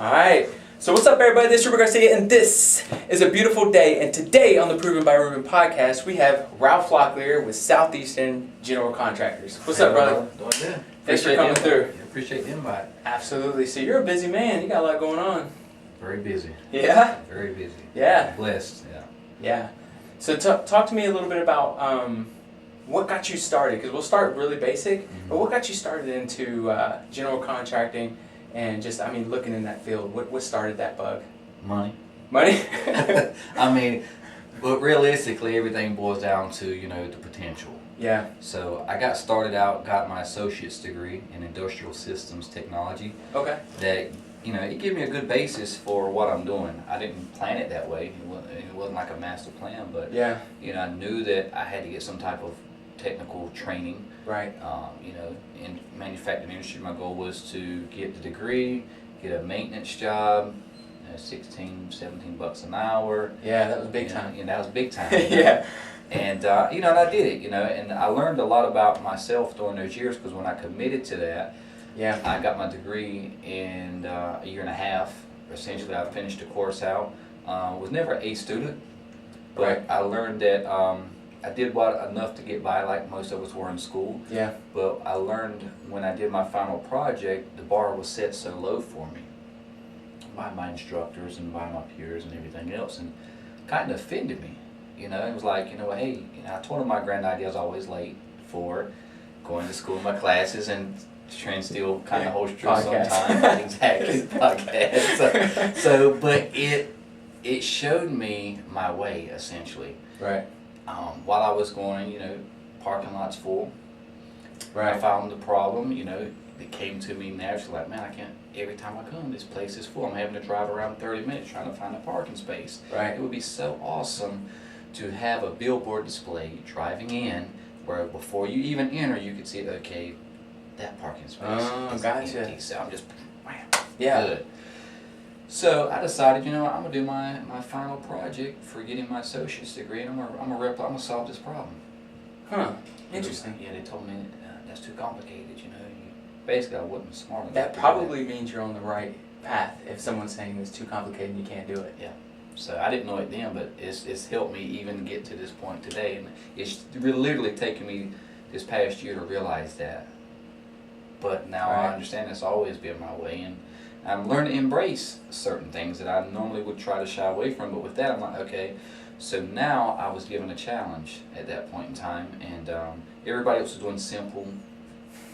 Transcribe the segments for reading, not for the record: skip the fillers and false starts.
Alright, so what's up everybody, this is Ruben and this is a beautiful day, and today on the Proven by Ruben podcast we have Ralph Locklear with Southeastern General Contractors. What's up, brother? Doing good. Thanks for coming through. Appreciate the invite. Absolutely. So you're a busy man, you got a lot going on. Very busy. Yeah? Very busy. Yeah. Blessed, yeah. Yeah. So talk to me a little bit about what got you started, because we'll start really basic, but what got you started into general contracting and just, I mean, looking in that field? What started that bug? Money. Money? I mean, but realistically, everything boils down to, the potential. Yeah. So I got started out, got my associate's degree in industrial systems technology. Okay. That, it gave me a good basis for what I'm doing. I didn't plan it that way. It wasn't like a master plan, but, yeah. I knew that I had to get some type of technical training. Right. In manufacturing industry, my goal was to get the degree, get a maintenance job, 16, 17 bucks an hour. Yeah, that was big time. That was big time. Yeah. And, and I did it, and I learned a lot about myself during those years, because when I committed to that, yeah, I got my degree in a year and a half. Essentially, I finished the course out. Was never an A student, but right. I learned that I did enough to get by, like most of us were in school. Yeah. But I learned when I did my final project, the bar was set so low for me by my instructors and by my peers and everything else, and kind of offended me. It was like, hey, I told them my grand idea. I was always late for going to school, my classes, and trying to still kind of hold true sometimes. Exactly, podcast. But it showed me my way, essentially. Right. While I was going, parking lots full. Right. I found the problem, it came to me naturally, like, man, I can't, every time I come, this place is full. I'm having to drive around 30 minutes trying to find a parking space. Right. It would be so awesome to have a billboard display driving in where before you even enter, you could see, okay, that parking space is gotcha. empty. So I'm just, wham, yeah. Good. So I decided, I'm going to do my final project for getting my associate's degree, and I'm gonna solve this problem. Huh. Interesting. Yeah, they told me that's too complicated, Basically, I wasn't smart enough. That probably means you're on the right path if someone's saying it's too complicated and you can't do it. Yeah. So I didn't know it then, but it's helped me even get to this point today, and it's literally taken me this past year to realize that. But now right. I understand it's always been my way, and I'm learning to embrace certain things that I normally would try to shy away from. But with that, I'm like, okay. So now I was given a challenge at that point in time, and everybody else was doing simple,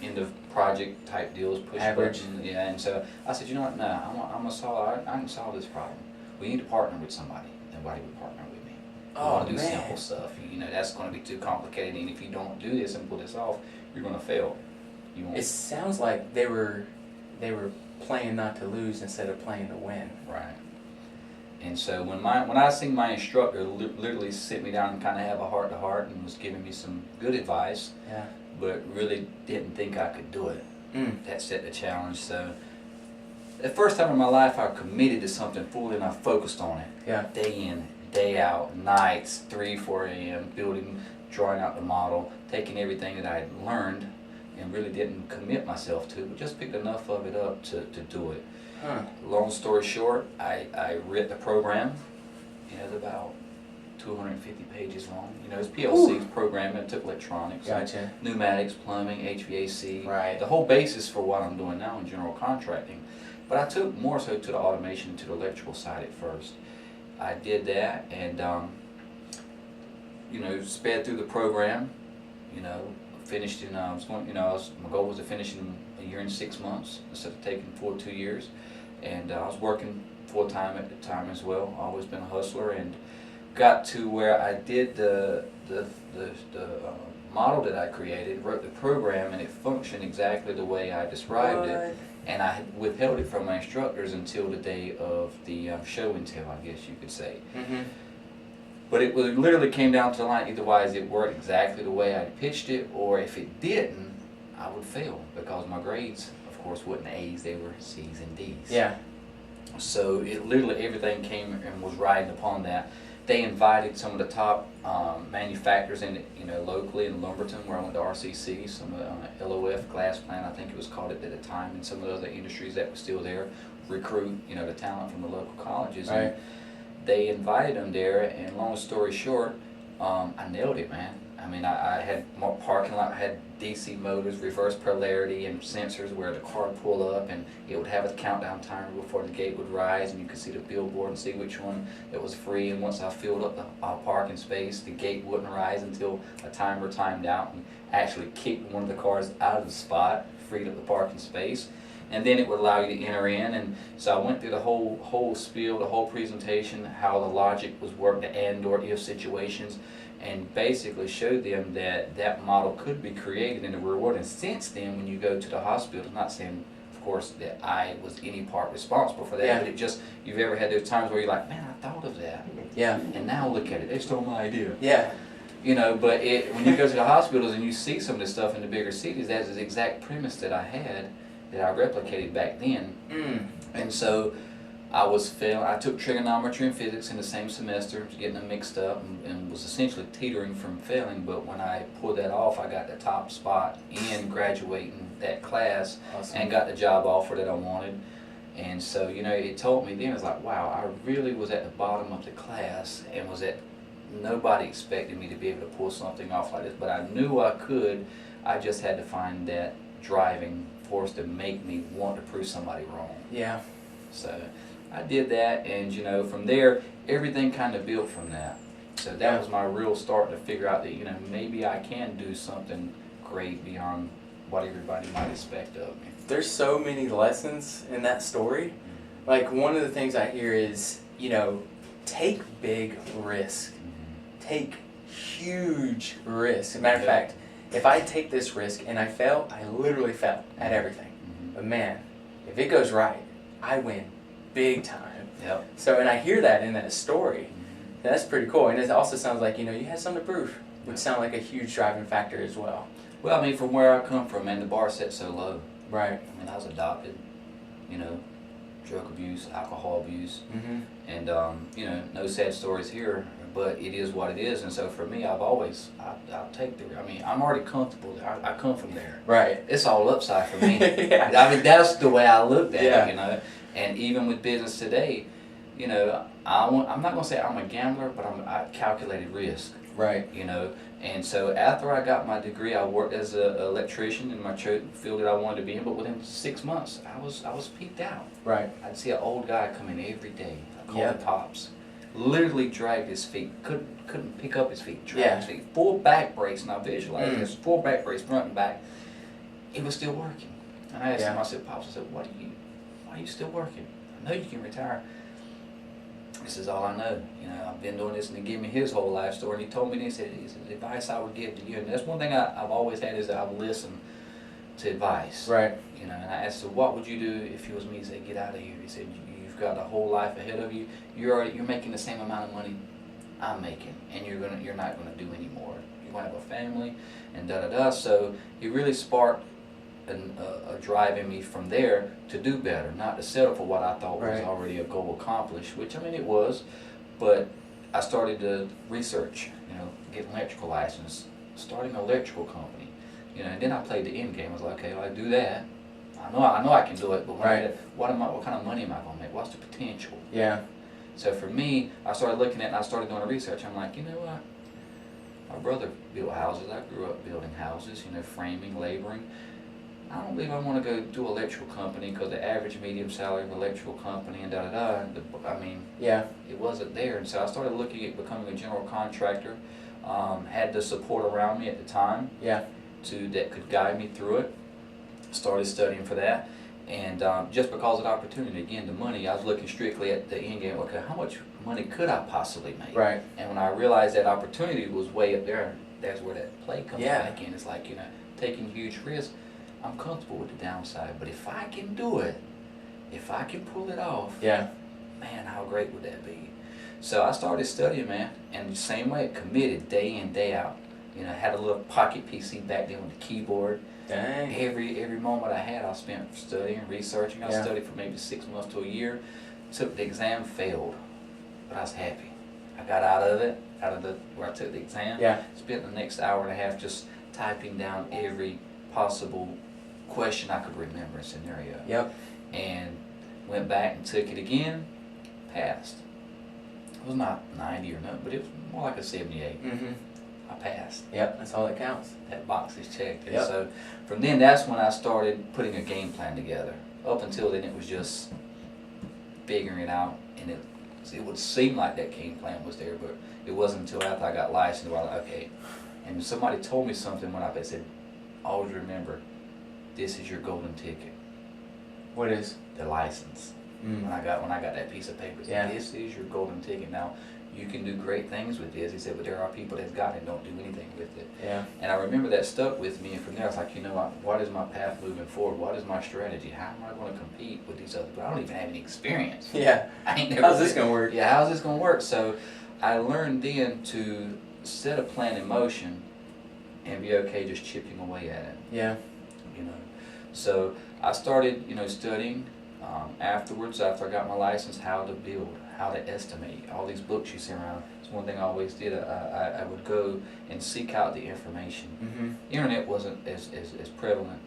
end of project type deals, push average. button, yeah. And so I said, you know what? No, I'm gonna solve. I can solve this problem. We need to partner with somebody. Nobody would partner with me. I want to do simple stuff. That's going to be too complicated, and if you don't do this and pull this off, you're going to fail. It sounds like they were playing not to lose instead of playing to win. Right. And so when I seen my instructor literally sit me down and kind of have a heart to heart and was giving me some good advice, yeah, but really didn't think I could do it. That set the challenge. So the first time in my life I committed to something fully and I focused on it. Yeah. Day in, day out, nights, 3, 4 a.m., building, drawing out the model, taking everything that I had learned and really didn't commit myself to, but just picked enough of it up to do it. Huh. Long story short, I read the program. It's about 250 pages long. It's PLC's programming. It took electronics, gotcha, pneumatics, plumbing, HVAC, right. The whole basis for what I'm doing now in general contracting. But I took more so to the automation, to the electrical side at first. I did that and, sped through the program, finished in, my goal was to finish in a year and 6 months instead of taking 2 years. And I was working full time at the time as well. Always been a hustler, and got to where I did the model that I created, wrote the program, and it functioned exactly the way I described it. And I had withheld it from my instructors until the day of the show and tell, I guess you could say. Mm-hmm. But it literally came down to the line, eitherwise it worked exactly the way I pitched it, or if it didn't, I would fail, because my grades, of course, wasn't A's, they were C's and D's. Yeah. So it literally, everything came and was riding upon that. they invited some of the top manufacturers in, locally in Lumberton, where I went to RCC, some of LOF glass plant, I think it was called it at the time, and some of the other industries that were still there, recruit, the talent from the local colleges. Right. And they invited them there, and long story short, I nailed it, man. I mean, I had more parking lot, I had DC motors, reverse polarity, and sensors where the car would pull up and it would have a countdown timer before the gate would rise, and you could see the billboard and see which one that was free. And once I filled up the parking space, the gate wouldn't rise until a timer timed out and actually kicked one of the cars out of the spot, freed up the parking space. And then it would allow you to enter in. And so I went through the whole spiel, the whole presentation, how the logic was worked, the and or if situations, and basically showed them that that model could be created in the real world. And since then, when you go to the hospital, not saying, of course, that I was any part responsible for that, but it just, you've ever had those times where you're like, man, I thought of that. Yeah. And now look at it, they stole my idea. Yeah. But when you go to the hospitals and you see some of this stuff in the bigger cities, that's the exact premise that I had, that I replicated back then. And so I took trigonometry and physics in the same semester, getting them mixed up, and was essentially teetering from failing. But when I pulled that off, I got the top spot in graduating that class. Awesome. And got the job offer that I wanted. And so, it told me then, it's like, wow, I really was at the bottom of the class, and nobody expected me to be able to pull something off like this, but I knew I could. I just had to find that driving force to make me want to prove somebody wrong. Yeah. So I did that, and from there, everything kind of built from that. So that was my real start to figure out that maybe I can do something great beyond what everybody might expect of me. There's so many lessons in that story. Like, one of the things I hear is, take big risk. Take huge risks. As a matter of fact, if I take this risk and I fail, I literally fail at everything. But man, if it goes right, I win big time. Yep. So, and I hear that in that story. That's pretty cool. And it also sounds like, you had something to prove, which sound like a huge driving factor as well. Well, I mean, from where I come from, man, the bar set so low. Right. I mean, I was adopted, drug abuse, alcohol abuse, and, no sad stories here, but it is what it is. And so for me, I'll take I'm already comfortable there. I come from there. Right. It's all upside for me. Yeah. I mean, that's the way I looked at it, And even with business today, I'm not going to say I'm a gambler, but I calculated risk. Right. And so after I got my degree, I worked as an electrician in my field that I wanted to be in. But within 6 months, I was peaked out. Right. I'd see an old guy come in every day. I call him Pops. Literally dragged his feet. Couldn't pick up his feet. Dragged his feet. Full back brace. And I visualized this full back brace, front and back. He was still working. And I asked him. I said, Pops, why are you still working? I know you can retire. This is all I know. I've been doing this, and he gave me his whole life story. And he told me this. He said, the advice I would give to you, and that's one thing I've always had, is that I've listened to advice. Right. And I asked him, what would you do if it was me? He said, get out of here. He said, you've got a whole life ahead of you. You're making the same amount of money I'm making, and you're not gonna do any more. You're gonna have a family, and da da da. So he really sparked a drive in me from there to do better, not to settle for what I thought was already a goal accomplished, which, it was, but I started to research, get an electrical license, starting an electrical company, and then I played the end game. I was like, okay, well, I do that. I know I can do it, but what kind of money am I going to make? What's the potential? Yeah. So for me, I started looking at it, and I started doing the research. I'm like, you know what? My brother built houses. I grew up building houses, framing, laboring. I don't believe I want to go do electrical company, because the average medium salary of electrical company and da-da-da, it wasn't there. And so I started looking at becoming a general contractor. Had the support around me at the time that could guide me through it. Started studying for that. And just because of the opportunity, again, the money, I was looking strictly at the end game. Okay, how much money could I possibly make? Right. And when I realized that opportunity was way up there, that's where that play comes back in. It's like, taking huge risks. I'm comfortable with the downside, but if I can do it, if I can pull it off, man, how great would that be? So I started studying, man, and the same way, committed day in, day out. Had a little pocket PC back then with a keyboard. Dang. Every moment I had, I spent studying, researching. I studied for maybe 6 months to a year. Took the exam, failed, but I was happy. I got out of it, where I took the exam. Yeah. Spent the next hour and a half just typing down every possible question I could remember, scenario. Yep. And went back and took it again, passed. It was not 90 or nothing, but it was more like a 78. Mm-hmm. I passed. Yep, that's all that counts. That box is checked. And Yep. so from then, that's when I started putting a game plan together. Up until then, it was just figuring it out, and it would seem like that game plan was there, but it wasn't until after I got licensed where I was like, okay. And somebody told me something when I said, always remember, this is your golden ticket. What is? The license. When I got that piece of paper, Yeah. this is your golden ticket. Now, you can do great things with this. He said, but there are people that's got it and don't do anything with it. Yeah. And I remember that stuck with me, and from there I was like, you know what is my path moving forward? What is my strategy? How am I going to compete with these other people? I don't even have any experience. Yeah. I ain't never How's this going to work? Yeah, how's this going to work? So I learned then to set a plan in motion and be okay just chipping away at it. Yeah. You know, so I started, studying afterwards, after I got my license, how to build, how to estimate, all these books you see around. It's one thing I always did. I would go and seek out the information. Mm-hmm. Internet wasn't as prevalent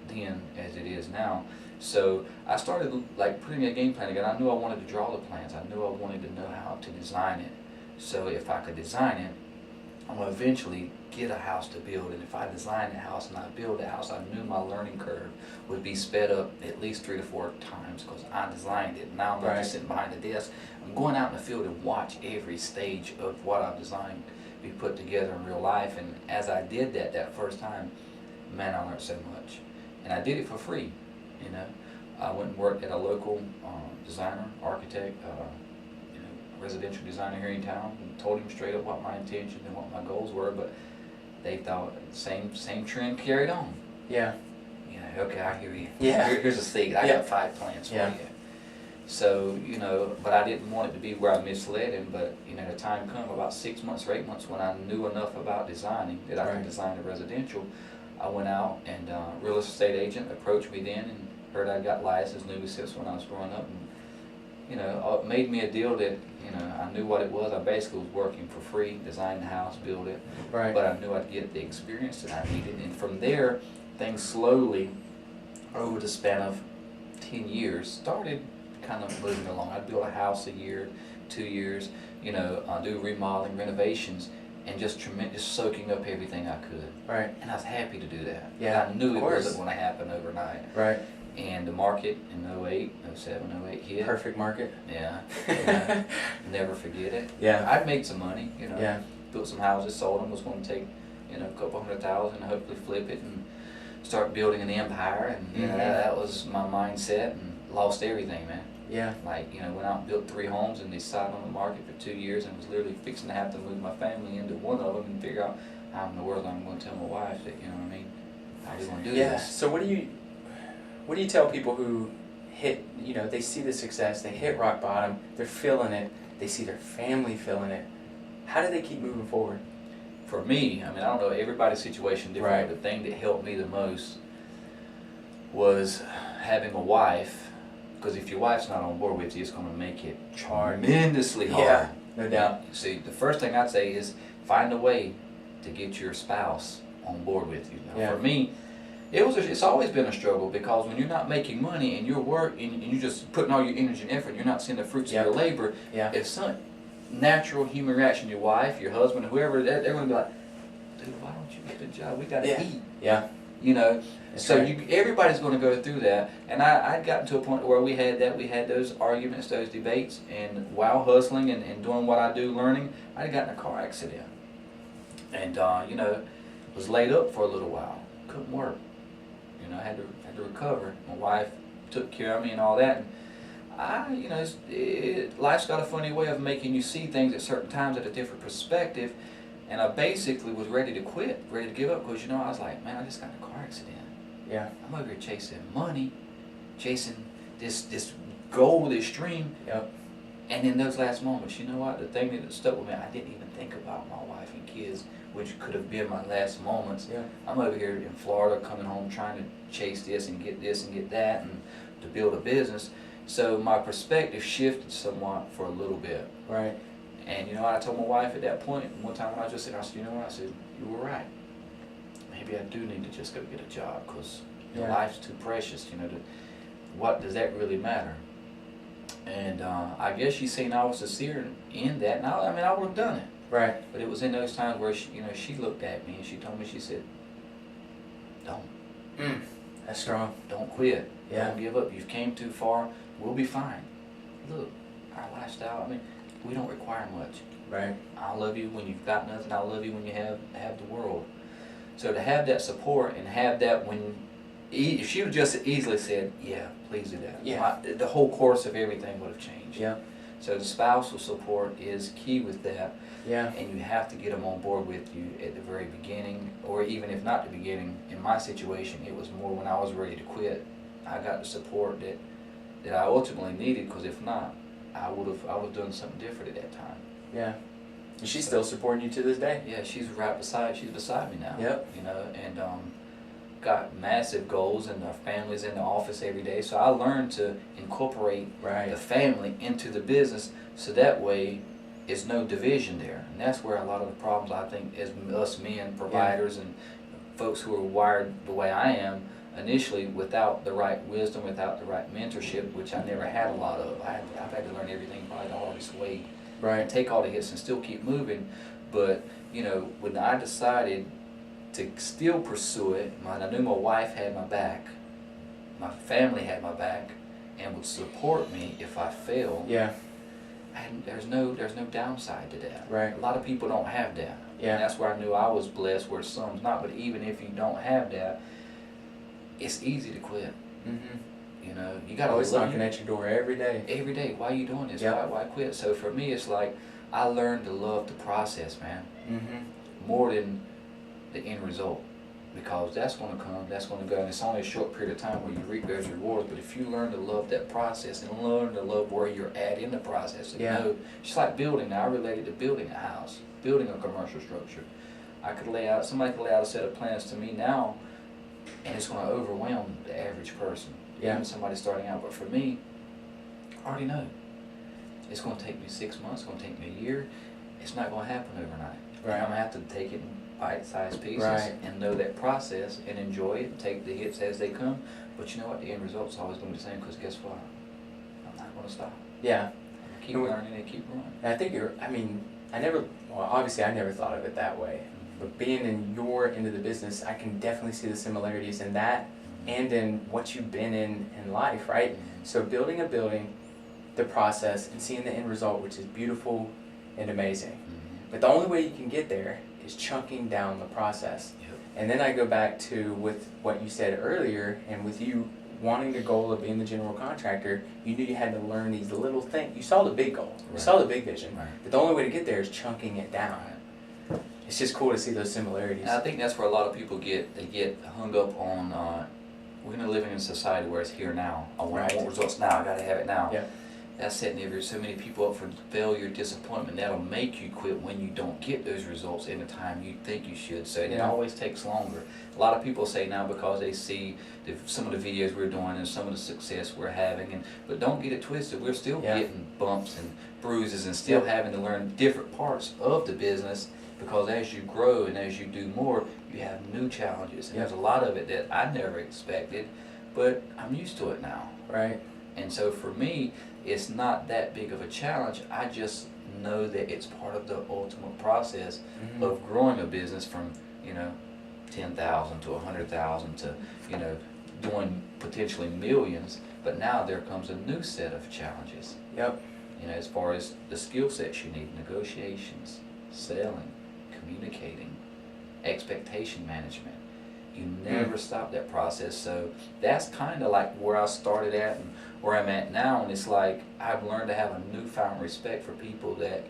then as it is now. So I started like putting a game plan together. I knew I wanted to draw the plans. I knew I wanted to know how to design it. So if I could design it, I'm going to eventually get a house to build. And if I design the house and I build the house, I knew my learning curve would be sped up at least 3 to 4 times because I designed it. Now I'm not just sitting behind the desk. I'm going out in the field and watch every stage of what I've designed be put together in real life. And as I did that first time, man, I learned so much. And I did it for free, I went and worked at a local designer, architect, residential designer here in town, and told him straight up what my intentions and what my goals were, but they thought same trend carried on. Yeah. Okay, I hear you. Yeah. Here's a seed. I got 5 plans for you. So, but I didn't want it to be where I misled him, but, the time come about 6 months or 8 months when I knew enough about designing that I could design a residential. I went out and a real estate agent approached me then and heard I got licensed, knew me since when I was growing up, and made me a deal that I knew what it was. I basically was working for free, design the house, build it, but I knew I'd get the experience that I needed. And from there, things slowly, over the span of 10 years, started kind of moving along. I'd build a house a year, 2 years, do remodeling, renovations, and just soaking up everything I could. Right. And I was happy to do that. Yeah. I knew it wasn't going to happen overnight. Right. And the market in 08, 07, 08 hit. Perfect market. Yeah. Never forget it. Yeah. I'd made some money, Yeah. Built some houses, sold them, was going to take, a couple $100,000 and hopefully flip it and start building an empire. And, that was my mindset, and lost everything, man. Yeah. Like, went out and built 3 homes and they sat on the market for 2 years and was literally fixing to have to move my family into one of them and figure out how in the world I'm going to tell my wife that, how we going to do this. So what do you tell people who hit, they see the success, they hit rock bottom, they're feeling it, they see their family feeling it. How do they keep moving forward? For me, I don't know, everybody's situation is different. Right. The thing that helped me the most was having a wife, because if your wife's not on board with you, it's going to make it tremendously hard. Yeah, no doubt. See, the first thing I'd say is find a way to get your spouse on board with you. Now, for me, it's always been a struggle, because when you're not making money and and you're just putting all your energy and effort, you're not seeing the fruits of your labor. If some natural human reaction, your wife, your husband, whoever, they're going to be like, dude, why don't you get a job? We got to eat. Yeah. So everybody's going to go through that, and I'd gotten to a point where we had those arguments, those debates, and while hustling and doing what I do, learning, I'd gotten in a car accident, and was laid up for a little while, couldn't work, I had to recover. My wife took care of me and all that, and life's got a funny way of making you see things at certain times at a different perspective. And I basically was ready to quit, ready to give up, because I was like, man, I just got in a car accident. Yeah. I'm over here chasing money, chasing this goal, this dream. Yep. And in those last moments, you know what? The thing that stuck with me, I didn't even think about my wife and kids, which could have been my last moments. Yeah. I'm over here in Florida, coming home, trying to chase this and get that, and to build a business. So my perspective shifted somewhat for a little bit. Right. And you know, I told my wife at that point, one time when I was just sitting, I said, you know what, I said, you were right. Maybe I do need to just go get a job, because life's too precious, you know, what does that really matter? And I guess she seen I was sincere in that, and I mean, I would have done it. Right. But it was in those times where she, you know, she looked at me and she told me, she said, don't. That's strong. Don't quit. Yeah. Don't give up. You've came too far. We'll be fine. Look, our lifestyle, I mean, we don't require much. Right. I'll love you when you've got nothing. I'll love you when you have the world. So to have that support and have that when, if she would just easily said, yeah, please do that, the whole course of everything would have changed. Yeah. So the spousal support is key with that. Yeah. And you have to get them on board with you at the very beginning, or even if not the beginning. In my situation, it was more when I was ready to quit. I got the support that I ultimately needed, because if not, I would have done something different at that time. Yeah. And she's still supporting you to this day. Yeah, she's beside me now. Yep. You know, and got massive goals, and our family's in the office every day. So I learned to incorporate the family into the business, so that way it's no division there. And that's where a lot of the problems, I think, as us men, providers, and folks who are wired the way I am, initially without the right wisdom, without the right mentorship, which I never had a lot of. I've had to learn everything probably the hardest way. Right. Take all the hits and still keep moving. But, you know, when I decided to still pursue it, I knew my wife had my back, my family had my back, and would support me if I failed. Yeah. And there's no downside to that. Right. A lot of people don't have that. Yeah. And that's where I knew I was blessed, where some's not. But even if you don't have that, it's easy to quit. Mm-hmm. You know, you got to always knocking at your door every day. Every day. Why are you doing this? Yep. Why quit? So for me, it's like I learned to love the process, man. Mm-hmm. More than the end result, because that's going to come, that's going to go, and it's only a short period of time where you reap those rewards. But if you learn to love that process and learn to love where you're at in the process, and know, just like building. Now I related to building a house, building a commercial structure. Somebody could lay out a set of plans to me now, and it's going to overwhelm the average person, even somebody starting out. But for me, I already know it's going to take me 6 months, it's going to take me a year. It's not going to happen overnight. Right. I'm going to have to take it in bite-sized pieces and know that process and enjoy it and take the hits as they come. But you know what? The end result's always going to be the same, because guess what? I'm not going to stop. Yeah. Keep learning and keep growing. And I think obviously I never thought of it that way. But being in your end of the business, I can definitely see the similarities in that and in what you've been in life, right? So building a building, the process, and seeing the end result, which is beautiful and amazing. But the only way you can get there is chunking down the process. Yep. And then I go back to with what you said earlier, and with you wanting the goal of being the general contractor, you knew you had to learn these little things. You saw the big goal, you saw the big vision, but the only way to get there is chunking it down. It's just cool to see those similarities. And I think that's where a lot of people get hung up on, we're going to live in a society where it's here now. I want results now, I got to have it now. Yeah. That's setting so many people up for failure, disappointment. That'll make you quit when you don't get those results in the time you think you should. So it always takes longer. A lot of people say now, because they see some of the videos we're doing and some of the success we're having, but don't get it twisted. We're still getting bumps and bruises and still having to learn different parts of the business, because as you grow and as you do more, you have new challenges. And there's a lot of it that I never expected, but I'm used to it now. Right. And so for me, it's not that big of a challenge. I just know that it's part of the ultimate process of growing a business from, 10,000 to 100,000 to, doing potentially millions. But now there comes a new set of challenges. Yep. As far as the skill sets you need, negotiations, selling, communicating, expectation management. You never stop that process. So that's kind of like where I started at and where I'm at now. And it's like I've learned to have a newfound respect for people that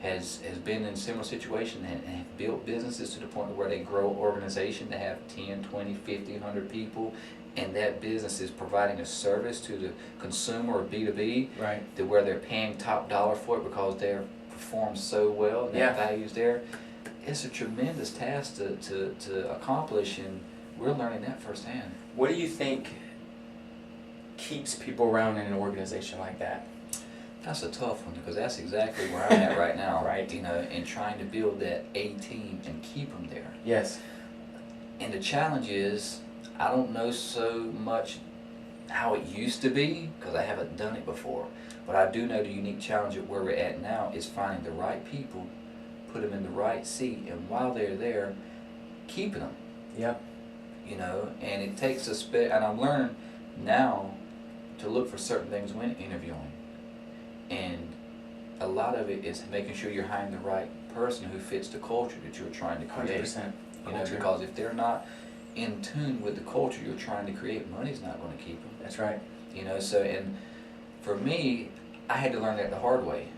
has been in similar situations and have built businesses to the point where they grow organization to have 10, 20, 50, 100 people. And that business is providing a service to the consumer or B2B, to where they're paying top dollar for it because they're performed so well and that value's there. It's a tremendous task to accomplish, and we're learning that firsthand. What do you think keeps people around in an organization like that? That's a tough one because that's exactly where I'm at right now. Right. You know, and trying to build that A team and keep them there. Yes. And the challenge is, I don't know so much how it used to be because I haven't done it before. But I do know the unique challenge of where we're at now is finding the right people, put them in the right seat, and while they're there, keeping them. Yep. You know, and it takes and I'm learning now to look for certain things when interviewing. And a lot of it is making sure you're hiring the right person who fits the culture that you're trying to create. 100%. You know, because if they're not in tune with the culture you're trying to create, money's not going to keep them. That's right. You know, so, and for me, I had to learn that the hard way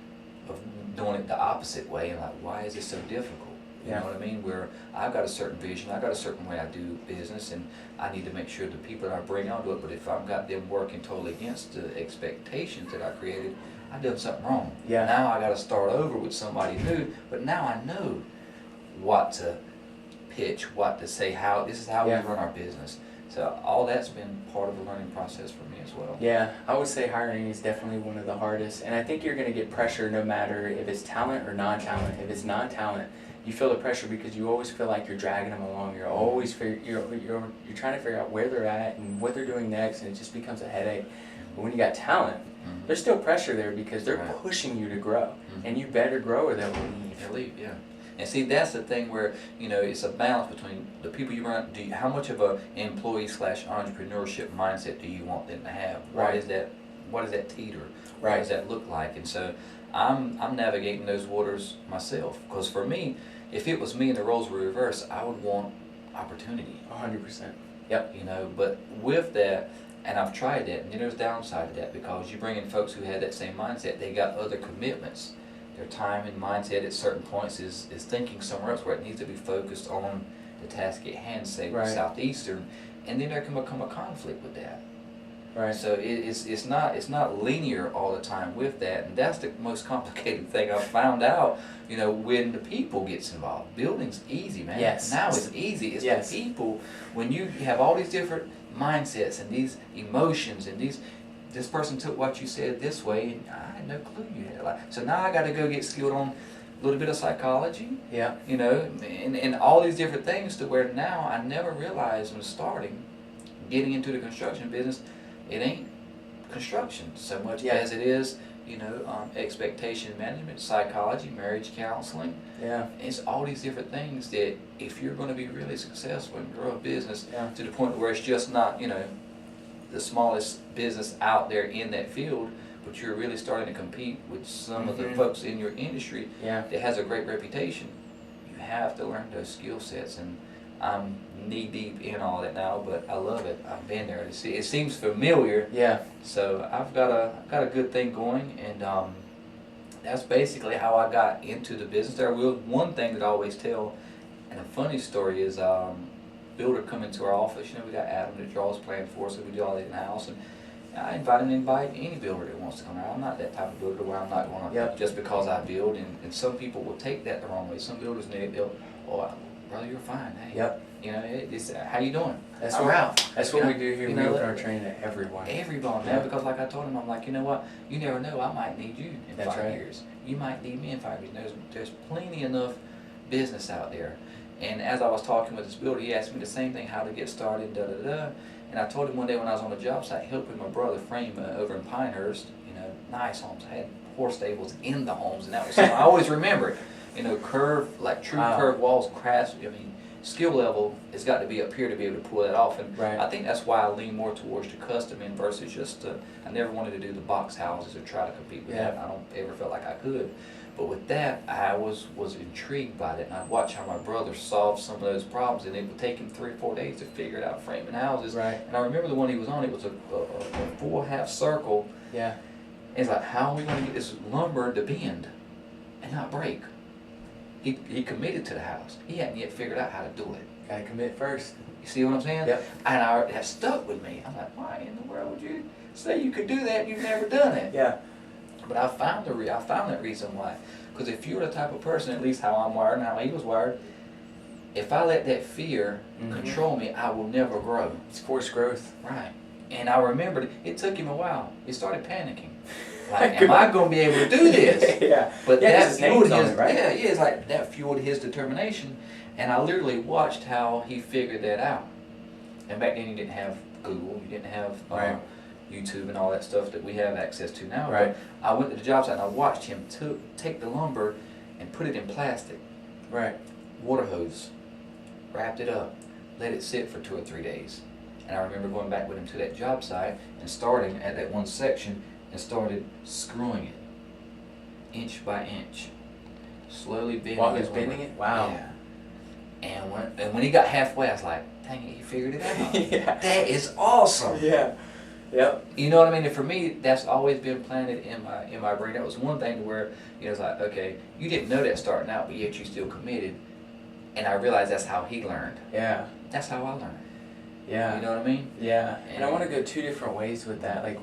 of doing it the opposite way, and like, why is it so difficult? You know what I mean? Where I've got a certain vision, I've got a certain way I do business, and I need to make sure the people that I bring onto it, but if I've got them working totally against the expectations that I created, I've done something wrong. Yeah. Now I got to start over with somebody new, but now I know what to pitch, what to say, how this is how we run our business. So all that's been part of the learning process for me as well. Yeah, I would say hiring is definitely one of the hardest, and I think you're going to get pressure no matter if it's talent or non-talent. If it's non-talent, you feel the pressure because you always feel like you're dragging them along. You're always you're trying to figure out where they're at and what they're doing next, and it just becomes a headache. But when you got talent, there's still pressure there because they're pushing you to grow, and you better grow or they'll leave. They'll leave, yeah. And see, that's the thing where, you know, it's a balance between the people you run. How much of a employee/entrepreneurship mindset do you want them to have? What is that teeter? What does that look like? And so I'm navigating those waters myself, because for me, if it was me and the roles were reversed, I would want opportunity. 100%. Yep. You know, but with that, and I've tried that, and then there's a downside to that, because you bring in folks who had that same mindset, they got other commitments. Their time and mindset at certain points is thinking somewhere else where it needs to be focused on the task at hand, say with Southeastern, and then there can become a conflict with that. Right. So it's not linear all the time with that, and that's the most complicated thing I've found out. You know, when the people gets involved, building's easy, man. Yes. Now it's easy. It's the people. When you have all these different mindsets and these emotions and this person took what you said this way, and I had no clue you had like. So now I got to go get skilled on a little bit of psychology. Yeah. You know, and all these different things to where now I never realized when starting, getting into the construction business, it ain't construction so much as it is, you know, expectation management, psychology, marriage counseling. Yeah. It's all these different things that if you're going to be really successful and grow a business to the point where it's just not, you know, the smallest business out there in that field, but you're really starting to compete with some of the folks in your industry that has a great reputation, you have to learn those skill sets. And I'm knee deep in all that now, but I love it. I've been there. It seems familiar. Yeah. So I've got a good thing going, and that's basically how I got into the business. There was one thing that I always tell, and a funny story is builder come into our office. You know, we got Adam that draws plans for us, so we do all that in the house, and I invite any builder that wants to come out. I'm not that type of builder where I'm not going to just because I build, and some people will take that the wrong way. Some builders they'll brother, you're fine. Hey, you know, it's how you doing? That's I'm what Ralph. That's what we do here. We open our training to everyone. Everyone, man. Because like I told him, I'm like, you know what? You never know. I might need you in 5 right. years. You might need me in 5 years. There's plenty enough business out there. And as I was talking with this builder, he asked me the same thing, how to get started, da da da. And I told him one day when I was on the job site helping my brother frame over in Pinehurst, you know, nice homes. I had horse stables in the homes, and that was something I always remember it. You know, like true curved walls, crafts. I mean, skill level has got to be up here to be able to pull that off. And I think that's why I lean more towards the custom in versus just, I never wanted to do the box houses or try to compete with that. I don't ever felt like I could. But with that, I was intrigued by it, and I'd watch how my brother solved some of those problems, and it would take him 3 or 4 days to figure it out, framing houses. Right. And I remember the one he was on, it was a full half circle. Yeah. And he's like, how are we going to get this lumber to bend and not break? He committed to the house. He hadn't yet figured out how to do it. Gotta commit first. You see what I'm saying? Yep. And that stuck with me. I'm like, why in the world would you say you could do that and you've never done it? Yeah. But I found that reason why. Because if you're the type of person, at least how I'm wired and how he was wired, if I let that fear control me, I will never grow. It's forced growth. Right. And I remembered it took him a while. He started panicking. Like, am I going to be able to do this? Yeah. But Yeah, 'cause that his fueled name's on his, it, right? yeah, it's like that fueled his determination. And I literally watched how he figured that out. And back then you didn't have Google, you didn't have Right. YouTube and all that stuff that we have access to now. Right. But I went to the job site and I watched him take the lumber and put it in plastic, Right. water hose, wrapped it up, let it sit for 2 or 3 days. And I remember going back with him to that job site and starting at that one section and started screwing it, inch by inch, slowly bending While he was that bending lumber. it? Wow. Yeah. And when he got halfway, I was like, dang it, he figured it out. Yeah. That is awesome. Yeah. Yep. You know what I mean? And for me, that's always been planted in my brain. That was one thing to where, you know, it's like, okay, you didn't know that starting out, but yet you still committed. And I realized that's how he learned. Yeah. That's how I learned. Yeah. You know what I mean? Yeah. And I want to go 2 different ways with that. Like,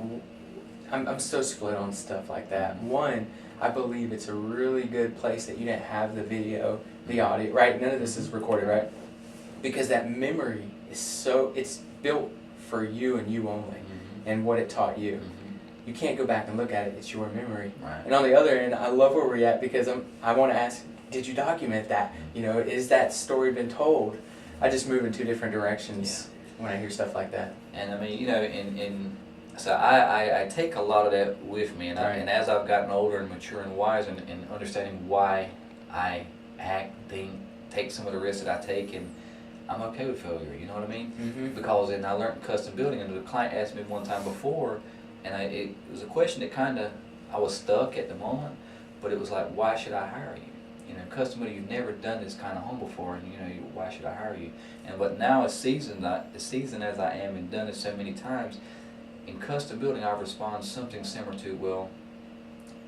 I'm so split on stuff like that. One, I believe it's a really good place that you didn't have the video, the audio, right? None of this is recorded, right? Because that memory is so, it's built for you and you only, and what it taught you. You can't go back and look at it, it's your memory. Right. And on the other end, I love where we're at because I want to ask, did you document that? You know, is that story been told? I just move in 2 different directions when I hear stuff like that. And I mean, you know, so I take a lot of that with me, and, Right. and as I've gotten older and mature and wise and understanding why I act, think, take some of the risks that I take, and I'm okay with failure, you know what I mean? Mm-hmm. Because I learned custom building, and the client asked me one time before, and it was a question that kind of, I was stuck at the moment, but it was like, why should I hire you? You know, custom building, you've never done this kind of home before, and you know, why should I hire you? And but now as seasoned as I am and done it so many times, in custom building I respond something similar to, well,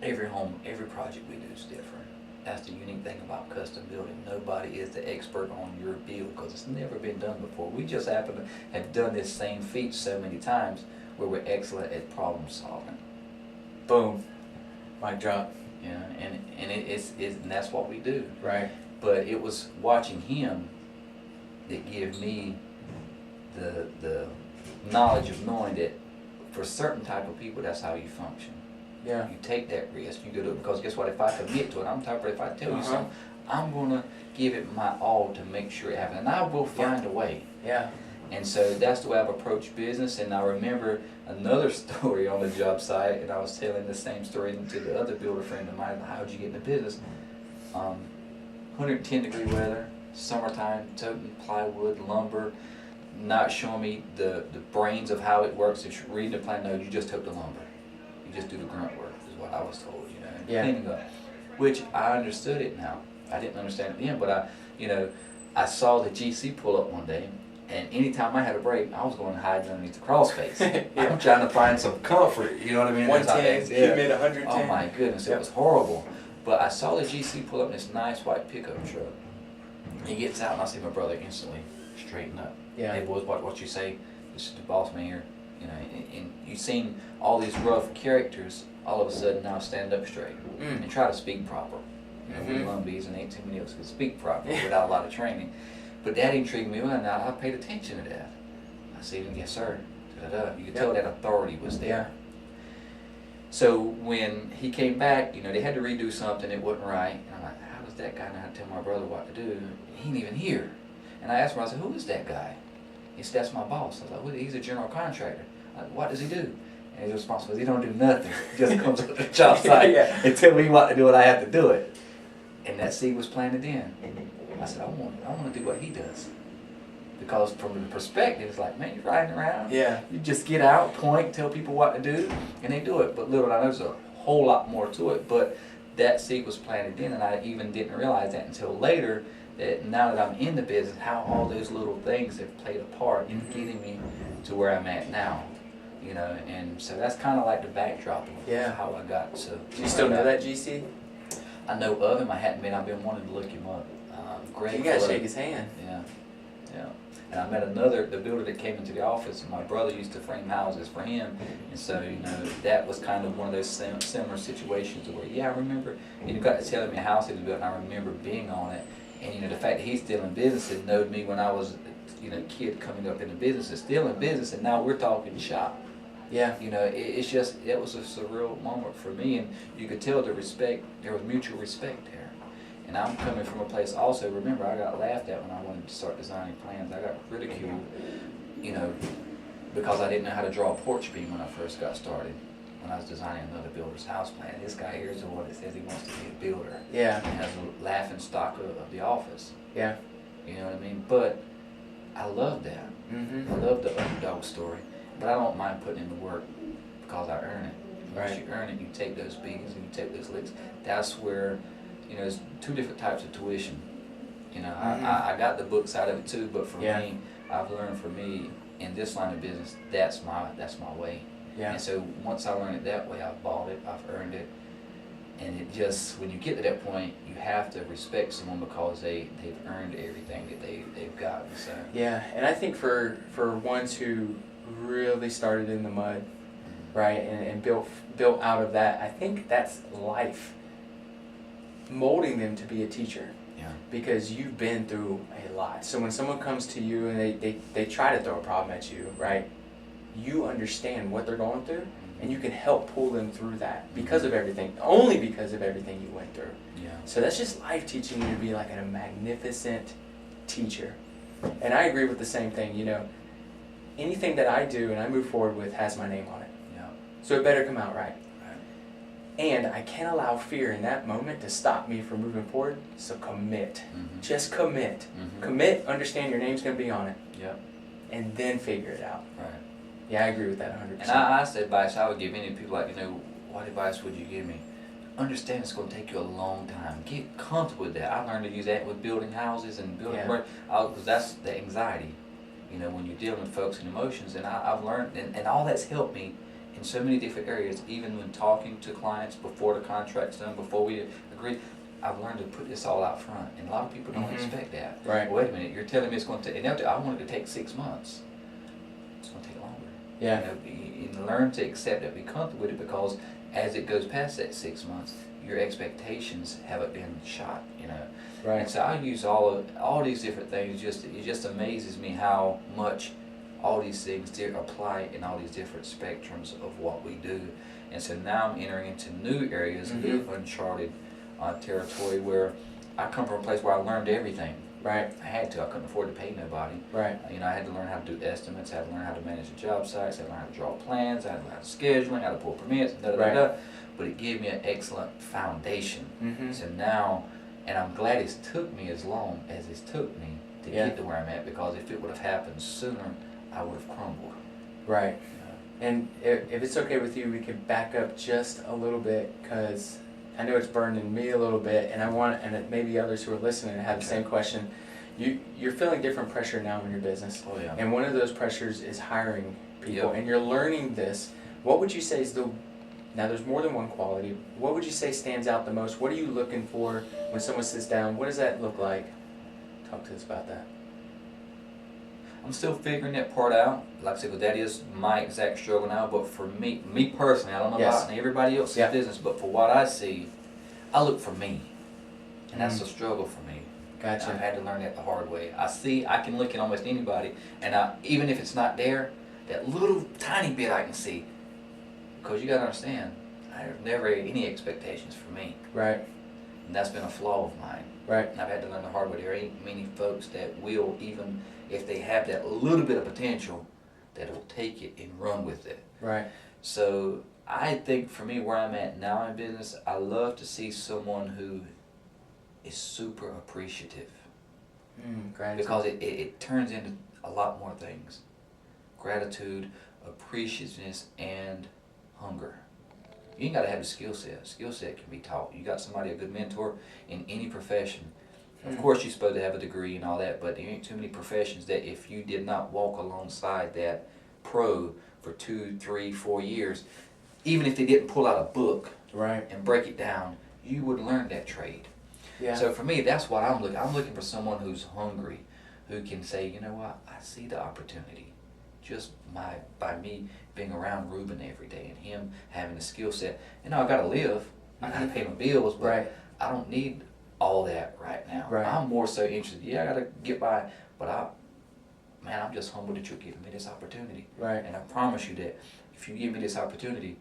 every home, every project we do is different. That's the unique thing about custom building. Nobody is the expert on your build because it's never been done before. We just happen to have done this same feat so many times where we're excellent at problem solving. Boom. Mic drop. Yeah, and and that's what we do. Right. But it was watching him that gave me the knowledge of knowing that for certain type of people, that's how you function. Yeah. You take that risk, you go do it, because guess what, if I commit to it, I'm type of, if I tell you something, I'm going to give it my all to make sure it happens, and I will find a way. Yeah. And so that's the way I've approached business. And I remember another story on the job site, and I was telling the same story to the other builder friend of mine, how'd you get into business? 110-degree weather, summertime, toting plywood, lumber, not showing me the brains of how it works. If you're reading the plan, no, you just took the lumber. You just do the grunt work, is what I was told, you know, and cleaning up. Which I understood it now. I didn't understand it then, but I saw the GC pull up one day, and anytime I had a break, I was going to hide underneath the crawl space. I'm trying to find some comfort, you know what I mean? 110, humid 110. Oh my goodness, it was horrible. But I saw the GC pull up in this nice white pickup truck. He gets out, and I see my brother instantly straighten up. Yeah. Hey boys, what you say? This is the boss man here. You know, and you've seen all these rough characters all of a sudden now stand up straight and try to speak proper. You know, we're Lumbees and ain't too many of us can speak proper without a lot of training. But that intrigued me, and I paid attention to that. I said, yes sir, da-da-da. You could tell that authority was there. Yeah. So when he came back, you know, they had to redo something, it wasn't right. And I'm like, how does that guy know how to tell my brother what to do? He ain't even here. And I asked him, I said, who is that guy? He said, that's my boss. I was like, well, he's a general contractor. I said, what does he do? And his response was, he don't do nothing. He just comes to the job site and tell me what to do and I have to do it. And that seed was planted in. I said, I want to do what he does. Because from the perspective, it's like, man, you're riding around. Yeah. You just get out, point, tell people what to do, and they do it. But little I know, there's a whole lot more to it. But that seed was planted in, and I even didn't realize that until later, that now that I'm in the business, how all those little things have played a part in getting me to where I'm at now. You know, and so that's kind of like the backdrop of how I got to. Do you still know that GC? I know of him. I hadn't been. I've been wanting to look him up. Greg. You gotta shake his hand. Yeah, yeah. And I met the builder that came into the office, and my brother used to frame houses for him. And so, you know, that was kind of one of those similar situations where, I remember, and you got to telling me a house he was built, and I remember being on it. And, you know, the fact that he's still in business and knowed me when I was, you know, kid coming up in the business, is still in business, and now we're talking shop. Yeah. You know, it's just, it was a surreal moment for me, and you could tell the respect, there was mutual respect there. And I'm coming from a place also, remember, I got laughed at when I wanted to start designing plans. I got ridiculed, you know, because I didn't know how to draw a porch beam when I first got started. When I was designing another builder's house plan, this guy here is the one that says he wants to be a builder. Yeah. And has a laughing stock of the office. Yeah. You know what I mean? But I love that. Mm-hmm. I love the underdog story. But I don't mind putting in the work because I earn it. Once Right. you earn it, you take those beatings and you take those licks. That's where, you know, there's two different types of tuition. You know, Mm-hmm. I got the book side of it too, but for Yeah. me, I've learned for me in this line of business, that's my way. Yeah. And so once I learned it that way, I've bought it, I've earned it. And it just, when you get to that point, you have to respect someone because they've earned everything that they've gotten. So Yeah, and I think for ones who really started in the mud, right, and built out of that, I think that's life molding them to be a teacher. yeah. Because you've been through a lot. So when someone comes to you and they try to throw a problem at you, right, you understand what they're going through, and you can help pull them through that because of everything, only because of everything you went through. Yeah. So that's just life teaching you to be like a magnificent teacher. And I agree with the same thing, you know, anything that I do and I move forward with has my name on it. Yeah. So it better come out right. Right. And I can't allow fear in that moment to stop me from moving forward, so commit. Mm-hmm. Just commit. Mm-hmm. Commit, understand your name's going to be on it, Yeah. and then figure it out. Right. Yeah, I agree with that 100%. And I said advice I would give any people, like, you know, what advice would you give me? Understand it's going to take you a long time. Get comfortable with that. I learned to use that with building houses and building work, because that's the anxiety, you know, when you're dealing with folks and emotions. And I've learned, and all that's helped me in so many different areas, even when talking to clients before the contract's done, before we agree. I've learned to put this all out front, and a lot of people don't expect that. Right. Wait a minute, you're telling me it's going to take, and I want it to take 6 months. It's going to take longer. Yeah. You know, and learn to accept it, be comfortable with it, because as it goes past that 6 months, your expectations haven't been shot, you know. Right. And so I use all these different things. It just amazes me how much all these things apply in all these different spectrums of what we do. And so now I'm entering into new areas of uncharted territory where I come from a place where I learned everything. Right. I had to. I couldn't afford to pay nobody. Right. You know, I had to learn how to do estimates. I had to learn how to manage the job sites. I had to learn how to draw plans. I had to learn how to scheduling, how to pull permits, But it gave me an excellent foundation. Mm-hmm. So now, and I'm glad it's took me as long as it's took me to get to where I'm at, because if it would have happened sooner, I would have crumbled. Right. And if it's okay with you, we could back up just a little bit, because I know it's burning me a little bit, and I want, and maybe others who are listening have the same question. You're feeling different pressure now in your business. Oh yeah. And one of those pressures is hiring people, Yep. and you're learning this. What would you say is now there's more than one quality, what would you say stands out the most? What are you looking for when someone sits down? What does that look like? Talk to us about that. I'm still figuring that part out. Like I said, 'cause that is my exact struggle now. But for me personally, I don't know about everybody else's business, but for what I see, I look for me. And that's a struggle for me. Gotcha. I've had to learn that the hard way. I can look at almost anybody, and even if it's not there, that little tiny bit I can see. Because you got to understand, there's never any expectations for me. Right. And that's been a flaw of mine. Right. And I've had to learn the hard way. There ain't many folks that will, even if they have that little bit of potential, that'll take it and run with it. Right. So I think for me, where I'm at now in business, I love to see someone who is super appreciative. Gratitude. Because it turns into a lot more things. Gratitude, appreciativeness, and hunger. You ain't got to have a skill set. Skill set can be taught. You got somebody, a good mentor in any profession. Of course, you're supposed to have a degree and all that, but there ain't too many professions that if you did not walk alongside that pro for 2, 3, 4 years, even if they didn't pull out a book and break it down, you would learn that trade. Yeah. So for me, that's what I'm looking. I'm looking for someone who's hungry, who can say, you know what, I see the opportunity. Just by me being around Ruben every day and him having a skill set. You know, I got to live. I got to pay my bills, but I don't need all that right now. I'm more so interested. Yeah, I got to get by, but I'm just humbled that you're giving me this opportunity. Right. And I promise you that if you give me this opportunity,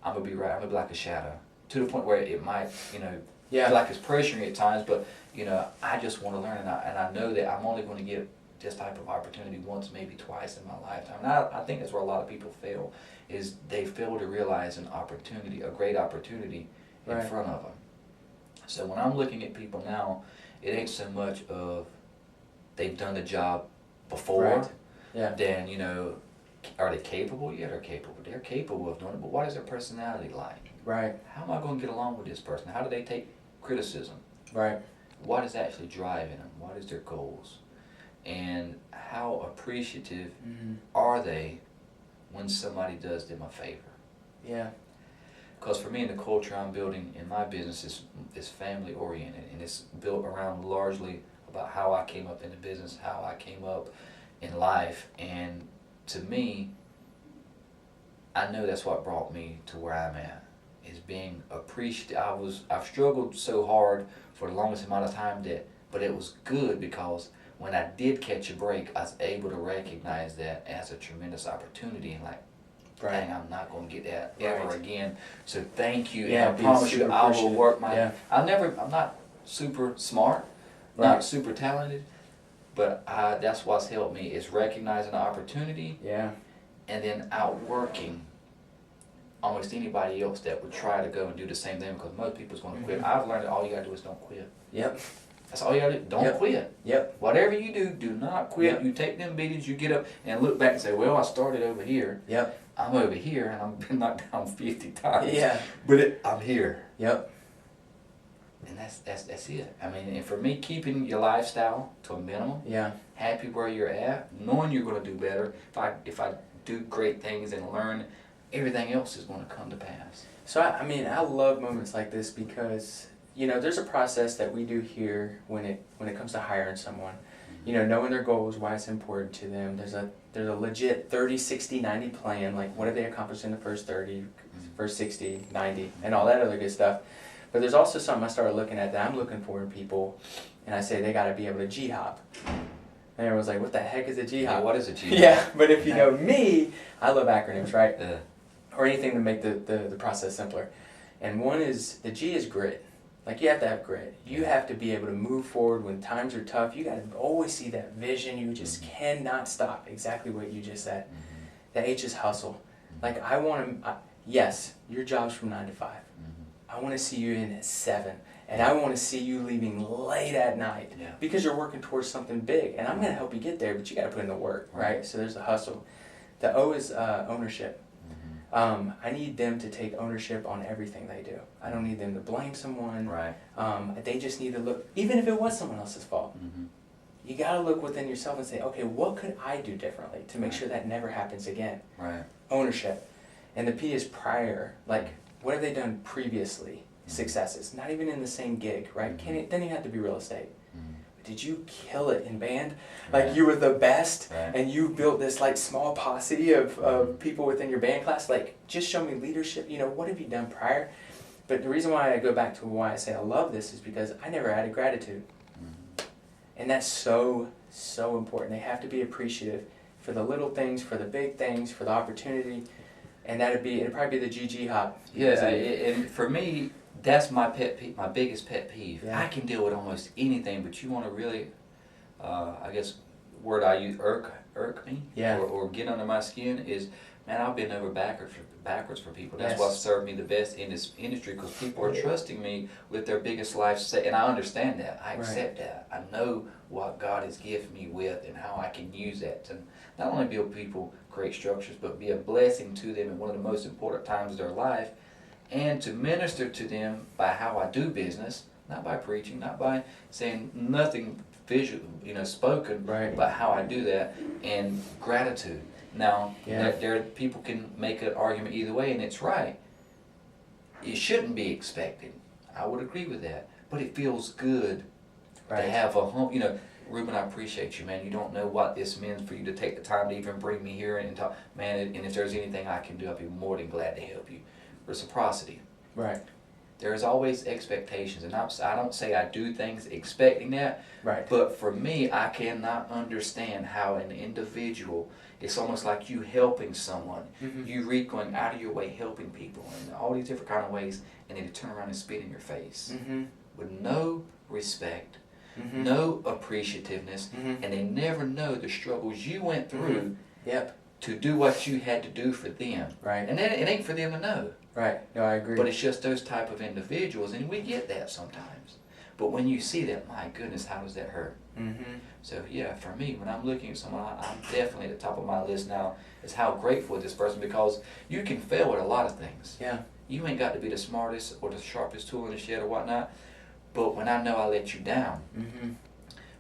I'm gonna be right. I'm gonna be like a shadow to the point where it might, you know, Yeah. feel like it's pressuring at times. But you know, I just want to learn, and I know that I'm only going to get this type of opportunity once, maybe twice in my lifetime. And I think that's where a lot of people fail, is they fail to realize an opportunity, a great opportunity in Right. front of them. So when I'm looking at people now, it ain't so much of they've done the job before, Right. Yeah. then, you know, are they capable? Yeah, they're capable. They're capable of doing it, but what is their personality like? Right. How am I going to get along with this person? How do they take criticism? Right. What is actually driving them? What is their goals? And how appreciative Mm-hmm. are they when somebody does them a favor? Yeah. Because for me, in the culture I'm building in my business is family oriented, and it's built around largely about how I came up in the business, how I came up in life, and to me, I know that's what brought me to where I'm at, is being appreciative. I've struggled so hard for the longest amount of time but it was good, because when I did catch a break, I was able to recognize that as a tremendous opportunity, and like, dang, I'm not going to get that ever Right. again. So thank you, Yeah, and I be promise you super I will appreciative. work my, Yeah. I'm not super smart, Right. not super talented, but that's what's helped me, is recognizing the opportunity Yeah. and then outworking almost anybody else that would try to go and do the same thing, because most people's going to quit. Mhm. I've learned that all you got to do is don't quit. Yep. That's all you got to do. Don't Yep. quit. Yep. Whatever you do, do not quit. Yep. You take them beatings, you get up and look back and say, well, I started over here. Yep. I'm over here, and I've been knocked down 50 times. Yeah. But I'm here. Yep. And that's it. I mean, and for me, keeping your lifestyle to a minimum, Yeah. happy where you're at, knowing you're going to do better. If I do great things and learn, everything else is going to come to pass. So I mean, I love moments like this because, you know, there's a process that we do here when it comes to hiring someone. You know, knowing their goals, why it's important to them. There's a legit 30, 60, 90 plan. Like, what have they accomplished in the first 30, first 60, 90, and all that other good stuff. But there's also something I started looking at that I'm looking for in people, and I say they got to be able to G-hop. And everyone's like, what the heck is a G-hop? Yeah, what is a G? Yeah, but if you know me, I love acronyms, right? Yeah. Or anything to make the process simpler. And one is, the G is grit. Like, you have to have grit. You have to be able to move forward when times are tough. You got to always see that vision. You just cannot stop. Exactly what you just said. The H is hustle. Like, I want to, yes, your job's from 9 to 5. I want to see you in at 7. And I want to see you leaving late at night. Yeah. Because you're working towards something big. And I'm going to help you get there, but you got to put in the work, right? So there's the hustle. The O is ownership. I need them to take ownership on everything they do. I don't need them to blame someone. Right. They just need to look, even if it was someone else's fault, you got to look within yourself and say, okay, what could I do differently to make sure that never happens again? Right. Ownership. And the P is prior. Like, what have they done previously? Successes. Not even in the same gig, right? Then you have to be real estate. Did you kill it in band? Like, Right. you were the best, Right. and you built this like small posse of people within your band class. Like, just show me leadership. You know, what have you done prior? But the reason why I go back to why I say I love this is because I never added gratitude. And that's so, so important. They have to be appreciative for the little things, for the big things, for the opportunity. And it'd probably be the GG hop. Yeah, and for me, that's my pet peeve, my biggest pet peeve. Yeah. I can deal with almost anything, but you want to really, I guess, word I use, irk me, Yeah. or get under my skin is, man, I've been over backwards for people. That's Yes. what served me the best in this industry, because people are trusting me with their biggest life set, and I understand that. I accept that. I know what God has gifted me with and how I can use that to not only build people great structures, but be a blessing to them in one of the most important times of their life, and to minister to them by how I do business, not by preaching, not by saying nothing visual, spoken, Right. but how I do that, and gratitude. Now, Yeah. there people can make an argument either way, and it's right. It shouldn't be expected. I would agree with that, but it feels good to Right. have a home. Ruben, I appreciate you, man. You don't know what this means for you to take the time to even bring me here and talk, man. And if there's anything I can do, I'd be more than glad to help you. Reciprocity. Right. there's always expectations, and I don't say I do things expecting that, Right. but for me, I cannot understand how an individual, it's almost like you helping someone, you read going out of your way helping people in all these different kind of ways, and then you turn around and spit in your face with no respect, no appreciativeness, and they never know the struggles you went through to do what you had to do for them. Right. And then it ain't for them to know. Right. No, I agree. But it's just those type of individuals, and we get that sometimes. But when you see that, my goodness, how does that hurt? So yeah, for me, when I'm looking at someone, I'm definitely at the top of my list now is how grateful this person, because you can fail at a lot of things. Yeah. You ain't got to be the smartest or the sharpest tool in the shed or whatnot. But when I know I let you down,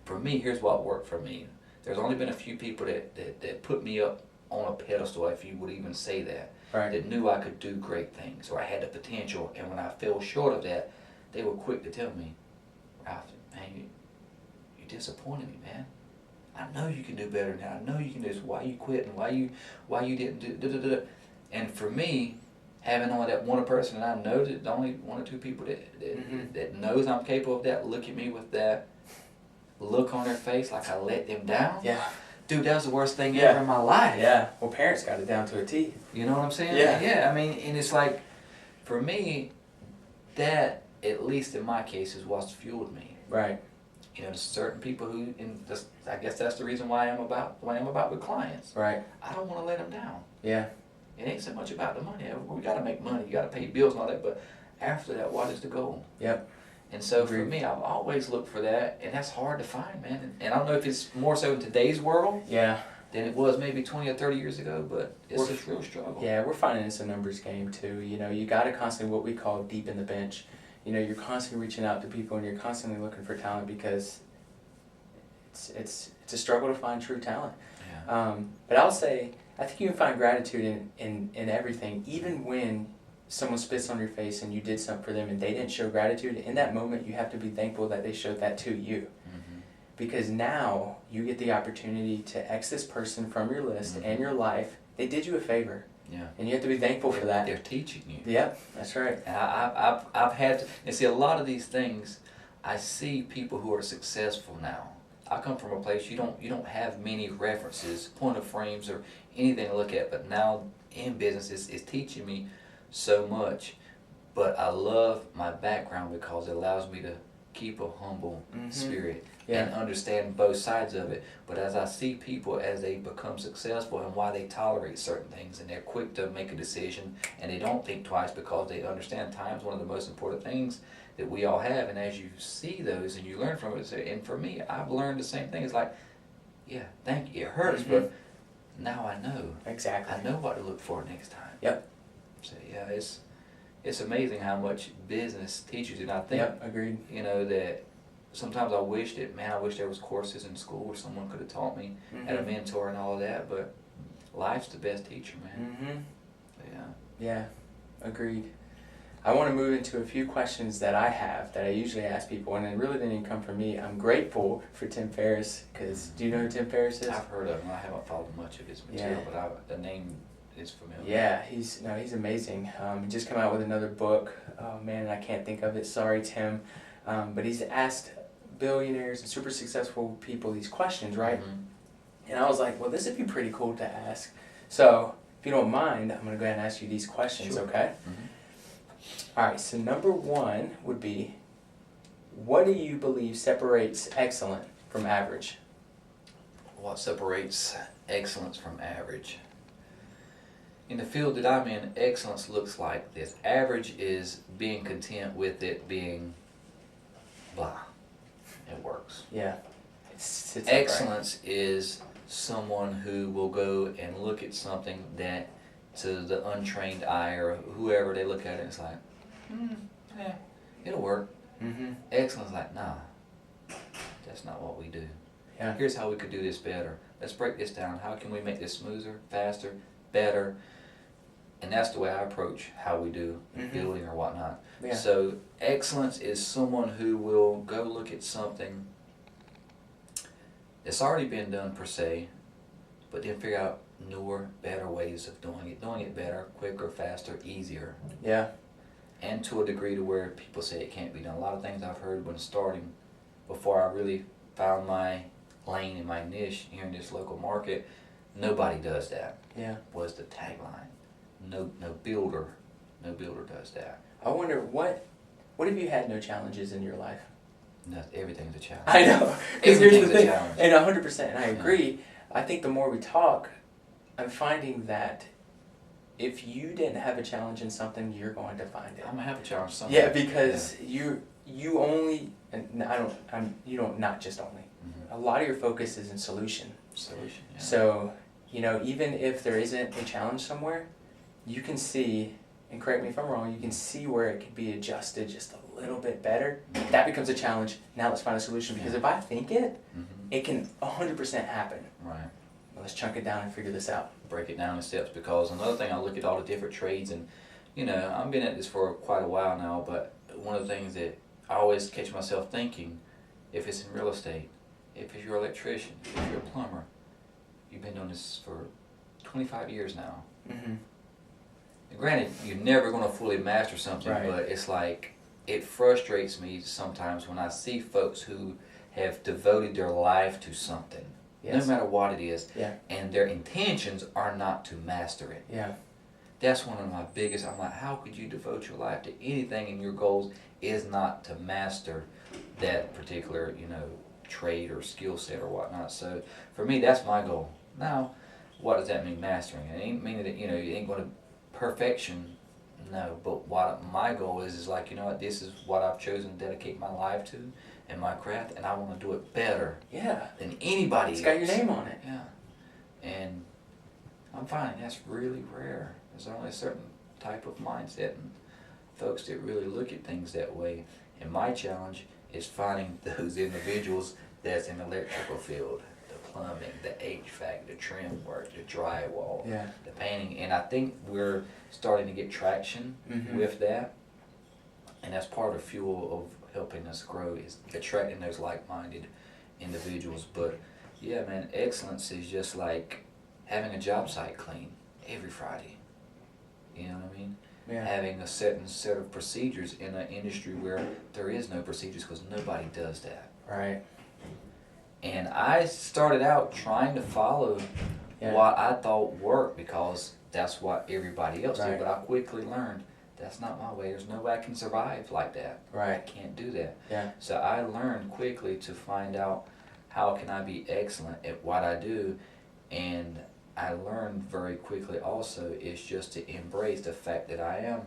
for me, here's what worked for me. There's only been a few people that put me up on a pedestal, if you would even say that, that knew I could do great things or I had the potential, and when I fell short of that, they were quick to tell me, Ralph, man, you disappointed me, man. I know you can do better than that. I know you can do this. Why you quit and why you didn't do. And for me, having only that one person, and I know that only one or two people that knows I'm capable of that, look at me with that look on their face like I let them down. Yeah. Dude, that was the worst thing ever in my life. Yeah. Well, parents got it down to a T. You know what I'm saying? Yeah. Yeah, I mean, and it's like, for me, that, at least in my case, is what's fueled me. Right. You know, there's certain people who, I guess that's the reason why I'm about with clients. Right. I don't want to let them down. Yeah. It ain't so much about the money. We got to make money. You got to pay bills and all that. But after that, what is the goal? Yep. And so for me, I've always looked for that, and that's hard to find, man. And I don't know if it's more so in today's world than it was maybe 20 or 30 years ago, but it's a real struggle. Yeah, we're finding it's a numbers game too. You know, you got to constantly, what we call deep in the bench. You know, you're constantly reaching out to people, and you're constantly looking for talent, because it's a struggle to find true talent. Yeah. But I'll say, I think you can find gratitude in everything, even when someone spits on your face and you did something for them and they didn't show gratitude. In that moment, you have to be thankful that they showed that to you. Because now you get the opportunity to X this person from your list and your life. They did you a favor. Yeah. And you have to be thankful for that. They're teaching you. Yep, that's right. And I've had to, and see, a lot of these things, I see people who are successful now. I come from a place you don't have many references, point of frames, or anything to look at. But now in business, it's teaching me so much. But I love my background because it allows me to keep a humble spirit and understand both sides of it. But as I see people as they become successful and why they tolerate certain things, and they're quick to make a decision and they don't think twice because they understand time's one of the most important things that we all have. And as you see those and you learn from it, and for me, I've learned the same thing. It's like, yeah, thank you, it hurts, but now I know. Exactly. I know what to look for next time. Yep. So yeah, it's amazing how much business teaches you. And I think, agreed. you know, that sometimes I wish there was courses in school where someone could have taught me, had a mentor and all of that, but life's the best teacher, man. Yeah, agreed. I want to move into a few questions that I have that I usually ask people, and it really didn't even come from me. I'm grateful for Tim Ferriss, because do you know who Tim Ferriss is? I've heard of him. I haven't followed much of his material, but the name is familiar. Yeah, he's amazing. He just came out with another book. Oh man, I can't think of it. Sorry, Tim. But he's asked billionaires and super successful people these questions, right? And I was like, well, this would be pretty cool to ask. So, if you don't mind, I'm going to go ahead and ask you these questions, okay? All right, so number one would be, what do you believe separates excellent from average? What separates excellence from average? In the field that I'm in, excellence looks like this. Average is being content with it being blah. It works. Yeah. Excellence is someone who will go and look at something that, to the untrained eye or whoever, they look at it and it's like, yeah, it'll work. Excellence is like, nah, that's not what we do. Yeah. Here's how we could do this better. Let's break this down. How can we make this smoother, faster, better? And that's the way I approach how we do building or whatnot. Yeah. So excellence is someone who will go look at something that's already been done per se, but then figure out newer, better ways of doing it better, quicker, faster, easier. Yeah. and to a degree to where people say it can't be done. A lot of things I've heard when starting, before I really found my lane and my niche here in this local market, nobody does that. Yeah. Was the tagline. No builder does that. I wonder what have you had no challenges in your life? No, everything's a challenge. I know. Because here's the thing, challenge. and 100%, and I agree. I think the more we talk, I'm finding that if you didn't have a challenge in something, you're going to find it. I'm gonna have a challenge somewhere. Yeah, because you only, and you don't, not just only. Mm-hmm. A lot of your focus is in solution. Solution. Yeah. So, even if there isn't a challenge somewhere, you can see, and correct me if I'm wrong, you can see where it could be adjusted just a little bit better. That becomes a challenge. Now let's find a solution, because if I think it, it can 100% happen. Right. Well, let's chunk it down and figure this out. Break it down in steps, because another thing, I look at all the different trades, and I've been at this for quite a while now, but one of the things that I always catch myself thinking, if it's in real estate, if you're an electrician, if you're a plumber, you've been doing this for 25 years now. Mm-hmm. Granted, you're never going to fully master something, Right. but it's like, it frustrates me sometimes when I see folks who have devoted their life to something, Yes. no matter what it is, Yeah. and their intentions are not to master it. Yeah. That's one of my biggest, I'm like, how could you devote your life to anything and your goals is not to master that particular, trade or skill set or whatnot. So for me, that's my goal. Now, what does that mean, mastering? It ain't meaning that, you ain't going to perfection, no, but what my goal is like, this is what I've chosen to dedicate my life to and my craft, and I want to do it better Yeah. than anybody else. It's got your name on it. Yeah. And I'm finding that's really rare. There's only a certain type of mindset and folks that really look at things that way. And my challenge is finding those individuals that's in the electrical field, the plumbing, the HVAC, the trim work, the drywall, Yeah. the painting. And I think we're starting to get traction with that. And that's part of fuel of helping us grow, is attracting those like-minded individuals. But yeah, man, excellence is just like having a job site clean every Friday. You know what I mean? Yeah. Having a certain set of procedures in an industry where there is no procedures, because nobody does that. Right. And I started out trying to follow what I thought worked, because that's what everybody else did. But I quickly learned that's not my way. There's no way I can survive like that. Right. I can't do that. Yeah. So I learned quickly to find out how can I be excellent at what I do, and I learned very quickly also is just to embrace the fact that I am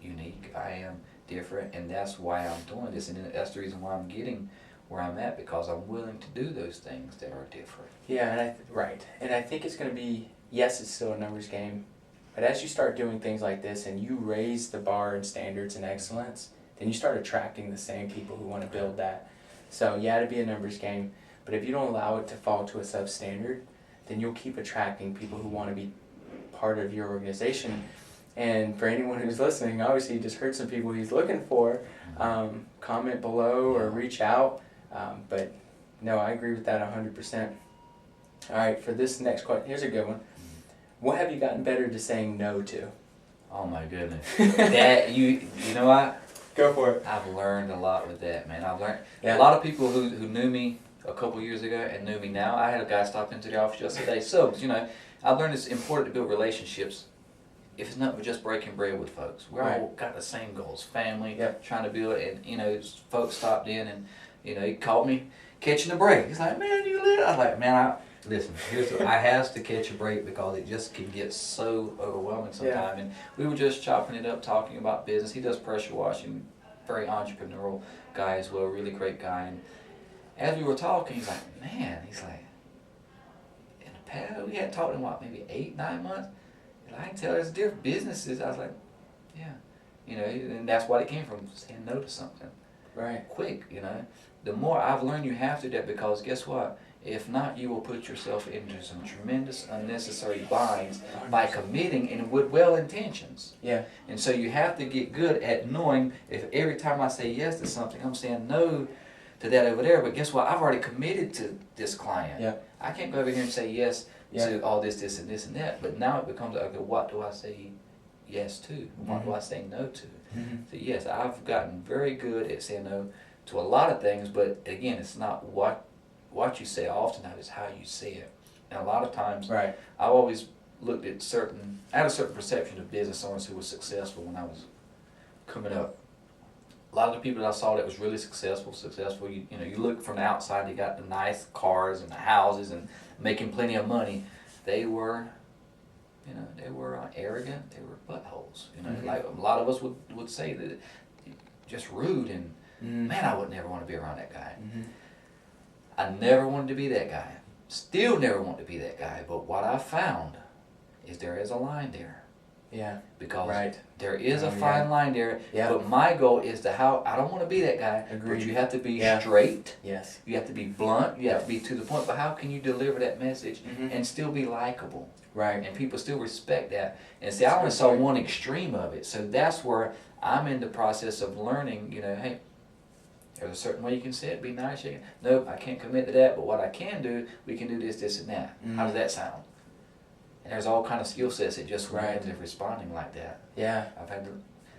unique, I am different, and that's why I'm doing this, and that's the reason why I'm getting where I'm at, because I'm willing to do those things that are different. Yeah, and and I think it's going to be, yes, it's still a numbers game, but as you start doing things like this and you raise the bar and standards and excellence, then you start attracting the same people who want to build that. So yeah, it'd be a numbers game, but if you don't allow it to fall to a substandard, then you'll keep attracting people who want to be part of your organization. And for anyone who's listening, obviously you just heard some people he's looking for. Comment below or reach out. But no, I agree with that 100%. All right, for this next question, here's a good one. What have you gotten better to saying no to? Oh my goodness. That you know what? Go for it. I've learned a lot with that, man. I've learned Yeah. a lot of people who knew me a couple years ago and knew me now. I had a guy stop into the office yesterday. So, I've learned it's important to build relationships. If it's not just breaking bread with folks, we're all got the same goals, family, trying to build it. And folks stopped in and he caught me catching a break. He's like, man, you lit. I was like, man, listen. I has to catch a break because it just can get so overwhelming sometimes. And we were just chopping it up, talking about business. He does pressure washing, very entrepreneurial guy as well, really great guy. And as we were talking, he's like, man, in the past, we had talked in maybe 8-9 months. I can tell there's different businesses. I was like, yeah, and that's what it came from, saying no to something. Right. Quick, The more I've learned, you have to do that, because guess what? If not, you will put yourself into some tremendous unnecessary binds by committing and with well intentions. Yeah. And so you have to get good at knowing if every time I say yes to something, I'm saying no to that over there. But guess what? I've already committed to this client. Yeah. I can't go over here and say yes to all this, and this, and that. But now it becomes, okay, what do I say yes to? What do I say no to? Mm-hmm. So yes, I've gotten very good at saying no to a lot of things, but again, it's not what you say oftentimes, it's how you say it. And a lot of times, Right. I've always looked at I had a certain perception of business owners who were successful when I was coming up. A lot of the people that I saw that was really successful, you look from the outside, they got the nice cars and the houses and making plenty of money. They were, arrogant, they were buttholes. Mm-hmm. Like a lot of us would say that, just rude, and man, I would never want to be around that guy. Mm-hmm. I never wanted to be that guy. Still never want to be that guy. But what I found is there is a line there. Yeah. Because there is a fine line there. Yeah. But my goal is to I don't want to be that guy. Agreed. But you have to be straight. Yes. You have to be blunt. You have to be to the point. But how can you deliver that message Mm-hmm. and still be likable? Right. And people still respect that. And see, I only saw one extreme of it. So that's where I'm in the process of learning, hey, there's a certain way you can say it, be nice. Nope, I can't commit to that, but what I can do, we can do this, this, and that. Mm-hmm. How does that sound? And there's all kind of skill sets that just went Right. into responding like that. Yeah. I've had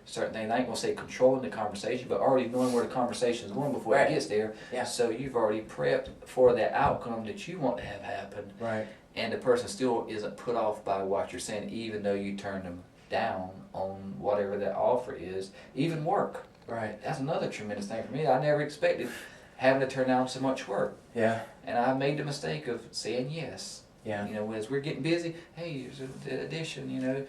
certain things, I ain't going to say controlling the conversation, but already knowing where the conversation is going before Right. it gets there. Yeah. So you've already prepped for that outcome that you want to have happen. Right. And the person still isn't put off by what you're saying, even though you turn them down on whatever that offer is, even work. Right. That's another tremendous thing for me. I never expected having to turn down so much work. Yeah. And I made the mistake of saying yes. Yeah. As we're getting busy, hey, there's an addition,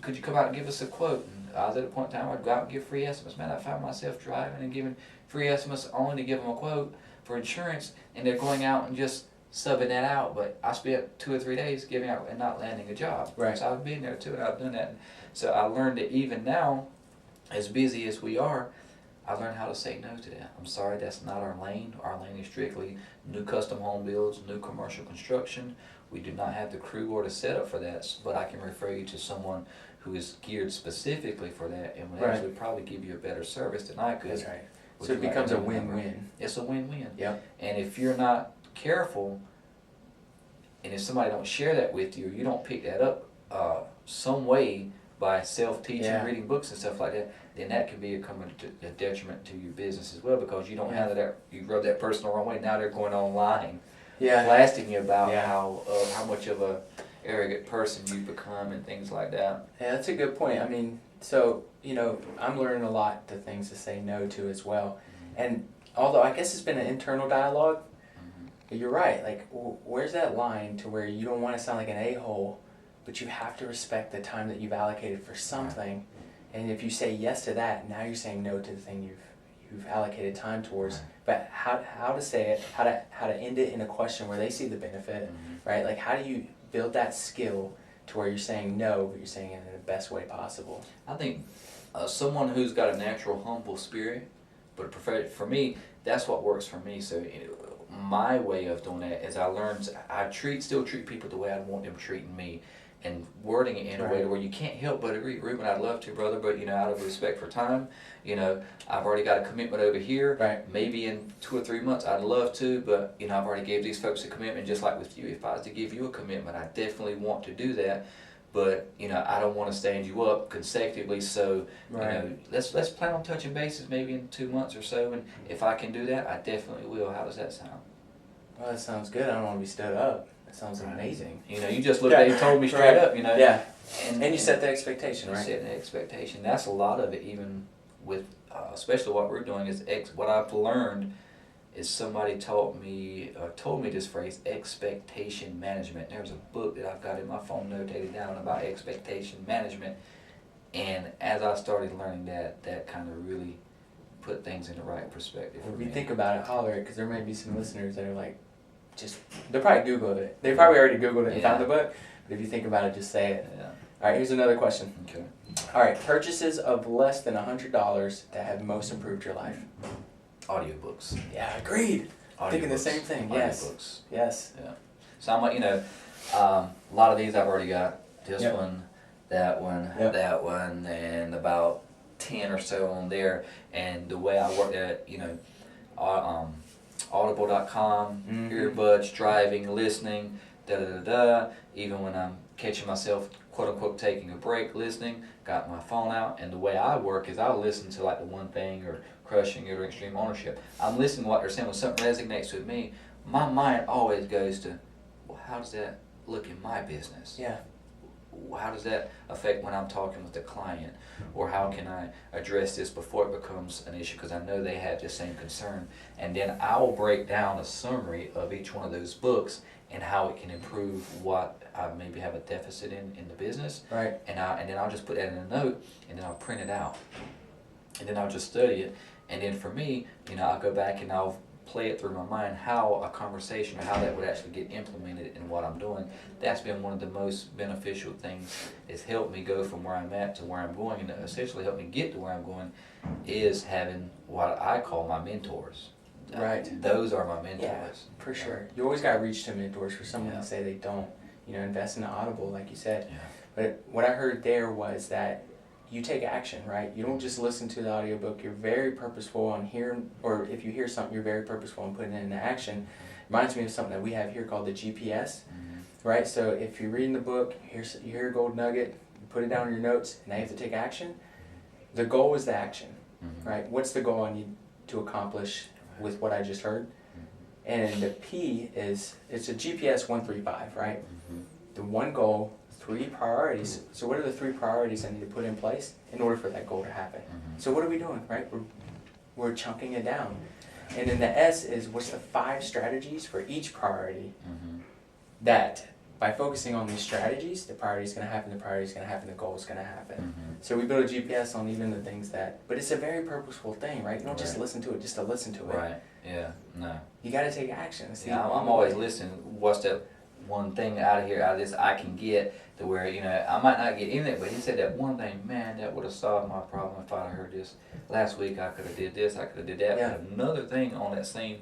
could you come out and give us a quote? And I was at a point in time I'd go out and give free estimates. Man, I found myself driving and giving free estimates only to give them a quote for insurance, and they're going out and just subbing that out. But I spent 2 or 3 days giving out and not landing a job. Right. So I've been there too, and I've done that. So I learned that even now, as busy as we are, I learned how to say no to that. I'm sorry, that's not our lane. Our lane is strictly new custom home builds, new commercial construction. We do not have the crew or the setup for that, but I can refer you to someone who is geared specifically for that and would actually probably give you a better service than I could. That's right. So it becomes a win-win. It's a win-win. Yep. And if you're not careful, and if somebody don't share that with you, or you don't pick that up some way by self-teaching, reading books and stuff like that, then that can become a detriment to your business as well, because you don't have that, you rub that person the wrong way. Now they're going online, blasting you about how much of a arrogant person you've become and things like that. Yeah, that's a good point. I mean, so, I'm learning a lot to things to say no to as well. Mm-hmm. And although I guess it's been an internal dialogue, Mm-hmm. you're right. Like, where's that line to where you don't want to sound like an a-hole, but you have to respect the time that you've allocated for something. And if you say yes to that, now you're saying no to the thing you've allocated time towards. Right. But how to say it, how to end it in a question where they see the benefit, right? Like, how do you build that skill to where you're saying no, but you're saying it in the best way possible? I think someone who's got a natural humble spirit, but for me, that's what works for me. So my way of doing that is I still treat people the way I want them treating me, and wording it in a way where you can't help but agree. Ruben, I'd love to, brother, but out of respect for time, I've already got a commitment over here. Right. Maybe in 2 or 3 months I'd love to, but I've already gave these folks a commitment. Just like with you, if I was to give you a commitment, I definitely want to do that. But I don't want to stand you up consecutively. So let's plan on touching bases maybe in 2 months or so. And if I can do that, I definitely will. How does that sound? Well, that sounds good. I don't want to be stood up. That sounds amazing. You just looked at it and told me straight up. Yeah. And you set the expectation, right? Set the expectation. That's a lot of it. Even with especially what we're doing is what I've learned is somebody told me this phrase, expectation management. There's a book that I've got in my phone notated down about expectation management, and as I started learning that kind of really put things in the right perspective. If you think about it, holler it, because there may be some listeners that are like, they probably Googled it. They probably already Googled it and found the book, but if you think about it, just say it. Yeah. All right, here's another question. Okay. All right, purchases of less than $100 that have most improved your life. Audiobooks. Yeah, agreed. Thinking the same thing. Yes. Audiobooks. Yes. Yeah. So I'm like, a lot of these I've already got. This one, that one, that one, and about 10 or so on there. And the way I work at, audible.com, earbuds, driving, listening, even when I'm catching myself quote unquote taking a break, listening, got my phone out, and the way I work is I'll listen to like the One Thing or Crushing It or Extreme Ownership. I'm listening to what they're saying. When something resonates with me, my mind always goes to, well, how does that look in my business? Yeah. How does that affect when I'm talking with the client? Or how can I address this before it becomes an issue? Because I know they have the same concern. And then I'll break down a summary of each one of those books and how it can improve what I maybe have a deficit in the business. Right. And then I'll just put that in a note, and then I'll print it out. And then I'll just study it. And then for me, I'll go back and I'll play it through my mind how a conversation or how that would actually get implemented in what I'm doing. That's been one of the most beneficial things. It's helped me go from where I'm at to where I'm going, and essentially helped me get to where I'm going is having what I call my mentors. Right. Those are my mentors. Yeah, for sure. You always got to reach to mentors. For someone to say they don't, invest in an Audible, like you said. Yeah. But what I heard there was that you take action, right? You don't just listen to the audiobook. You're very purposeful on hearing, or if you hear something, you're very purposeful on putting it into action. Reminds me of something that we have here called the GPS, right? So if you're reading the book, you hear a gold nugget, you put it down in your notes, and now you have to take action. The goal is the action, right? What's the goal I need to accomplish with what I just heard? And the P is, it's a GPS 135, right? The one goal, 3 priorities. So what are the 3 priorities I need to put in place in order for that goal to happen? So what are we doing, right? We're chunking it down. And then the S is, what's the 5 strategies for each priority that by focusing on these strategies, the priority is going to happen, the priority is going to happen, the goal is going to happen. So we build a GPS on even the things that, but it's a very purposeful thing, right? You don't just listen to it just to listen to it. Right, yeah, no. You got to take action. Yeah, I'm always listening. What's that one thing out of this I can get to where, I might not get anything, but he said that one thing, man, that would have solved my problem if I heard this last week. I could have did this, I could have did that. Yeah. But another thing on that same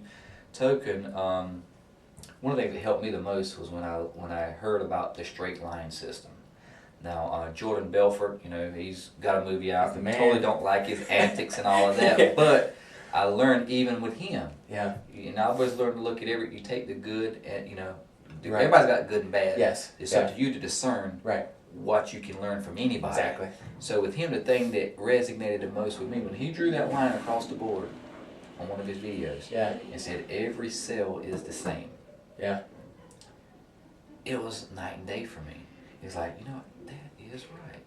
token, one of the things that helped me the most was when I heard about the straight line system. Now, Jordan Belfort, he's got a movie out. I totally don't like his antics and all of that, but I learned even with him. Yeah. I always learned to look at you take the good and, everybody's got good and bad. Yes. It's up to you to discern what you can learn from anybody. Exactly. So with him, the thing that resonated the most with me, when he drew that line across the board on one of his videos and said every cell is the same. Yeah. It was night and day for me. It's like, that is right.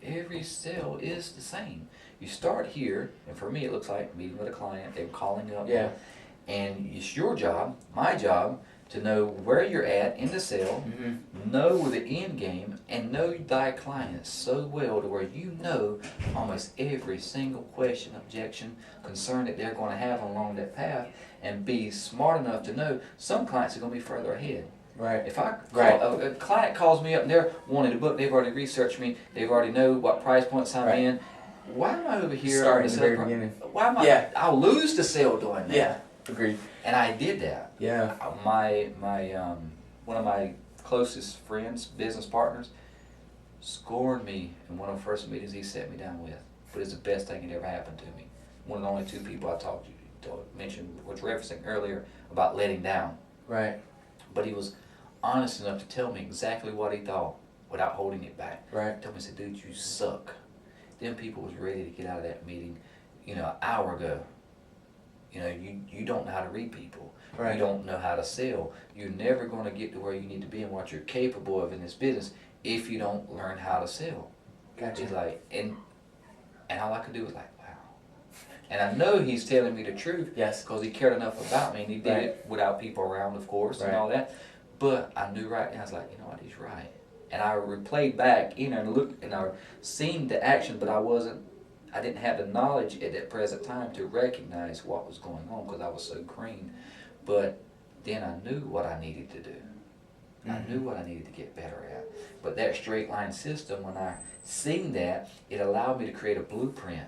Every cell is the same. You start here, and for me it looks like meeting with a client, they're calling up. Yeah. And it's your job, my job, to know where you're at in the cell, know the end game, and know thy client so well to where you know almost every single question, objection, concern that they're going to have along that path, and be smart enough to know some clients are going to be further ahead. Right. If a client calls me up and they're wanting a book, they've already researched me, they've already know what price points I'm in. Why am I over here? Starting at the very beginning. Why am I? I'll lose the sale doing that. Yeah. Agreed. And I did that. Yeah. My one of my closest friends, business partners, scorned me in one of the first meetings he set me down with. But it's the best thing that ever happened to me. One of the only 2 people I mentioned, was referencing earlier about letting down. Right. But he was honest enough to tell me exactly what he thought without holding it back. Right. He told me, he said, dude, you suck. Them people was ready to get out of that meeting, an hour ago. You don't know how to read people. Right. You don't know how to sell. You're never going to get to where you need to be and what you're capable of in this business if you don't learn how to sell. Gotcha. He's like, and all I could do was like, wow. And I know he's telling me the truth. Yes. Because he cared enough about me, and he did it without people around, of course, and all that. But I knew right now, I was like, you know what, he's right. And I replayed back, and looked, and I seen the action, but I didn't have the knowledge at that present time to recognize what was going on because I was so green. But then I knew what I needed to do. I knew what I needed to get better at. But that straight line system, when I seen that, it allowed me to create a blueprint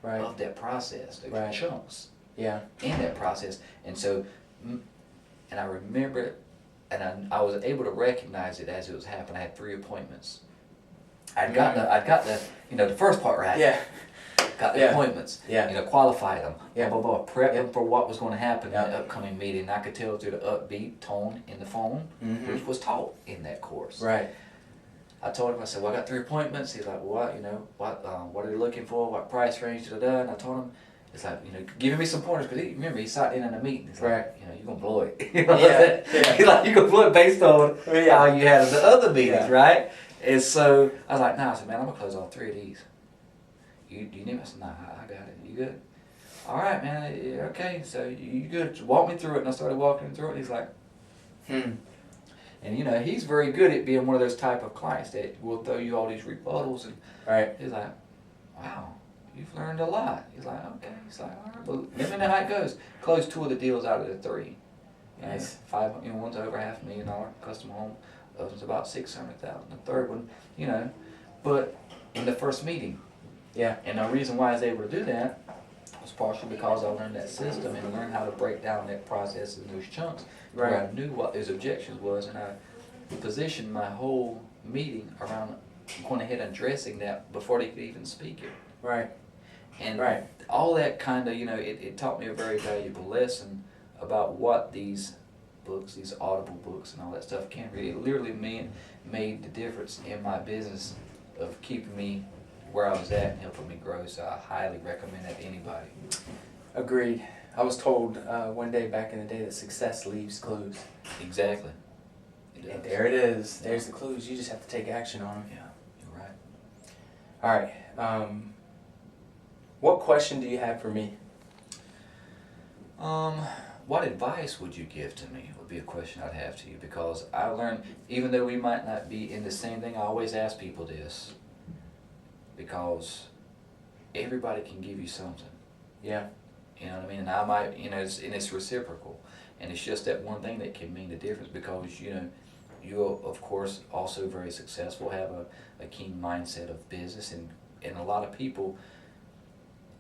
of that process, those chunks in that process. And so, and I remember it, and I was able to recognize it as it was happening. I had 3 appointments. I'd got the first part right. Yeah. Got the appointments. Yeah. Qualified them. Yeah. Prep them for what was going to happen in the upcoming meeting. I could tell through the upbeat tone in the phone, which was taught in that course. Right. I told him, I said, well, I got 3 appointments. He's like, well, what are they looking for? What price range, da-da-da. And I told him, it's like, giving me some pointers, because remember, he sat in a meeting. He's right. like, you're going to blow it. Yeah. He's like, you're going to blow it based on how you had the other meetings, right? And so I was like, nah, I said, man, I'm going to close all 3 of these. You need me? I said, nah, I got it. You good? All right, man, yeah, okay, so you good. Walk me through it. And I started walking him through it, and he's like, And he's very good at being one of those type of clients that will throw you all these rebuttals, and right. He's like, wow, you've learned a lot. He's like, okay. He's like, all right, well, let me know how it goes. Closed 2 of the deals out of the 3. Nice. 5, one's over $500,000 custom home. The other one's about $600,000. The third one, but in the first meeting. Yeah. And the reason why I was able to do that was partially because I learned that system and learned how to break down that process in those chunks. Right. Where I knew what his objections was, and I positioned my whole meeting around going ahead and addressing that before they could even speak it. Right. And right. all that kind of, it taught me a very valuable lesson about what these books, these audible books and all that stuff can really, it literally made the difference in my business of keeping me where I was at and helping me grow. So I highly recommend that to anybody. Agreed. I was told one day back in the day that success leaves clues. Exactly. And there it is. There's the clues. You just have to take action on them. Yeah, you're right. All right. What question do you have for me? What advice would you give to me would be a question I'd have to you, because I learned, even though we might not be in the same thing, I always ask people this, because everybody can give you something. Yeah. You know what I mean? And I might, and it's reciprocal. And it's just that one thing that can mean the difference, because, you're, of course, also very successful, have a keen mindset of business, and a lot of people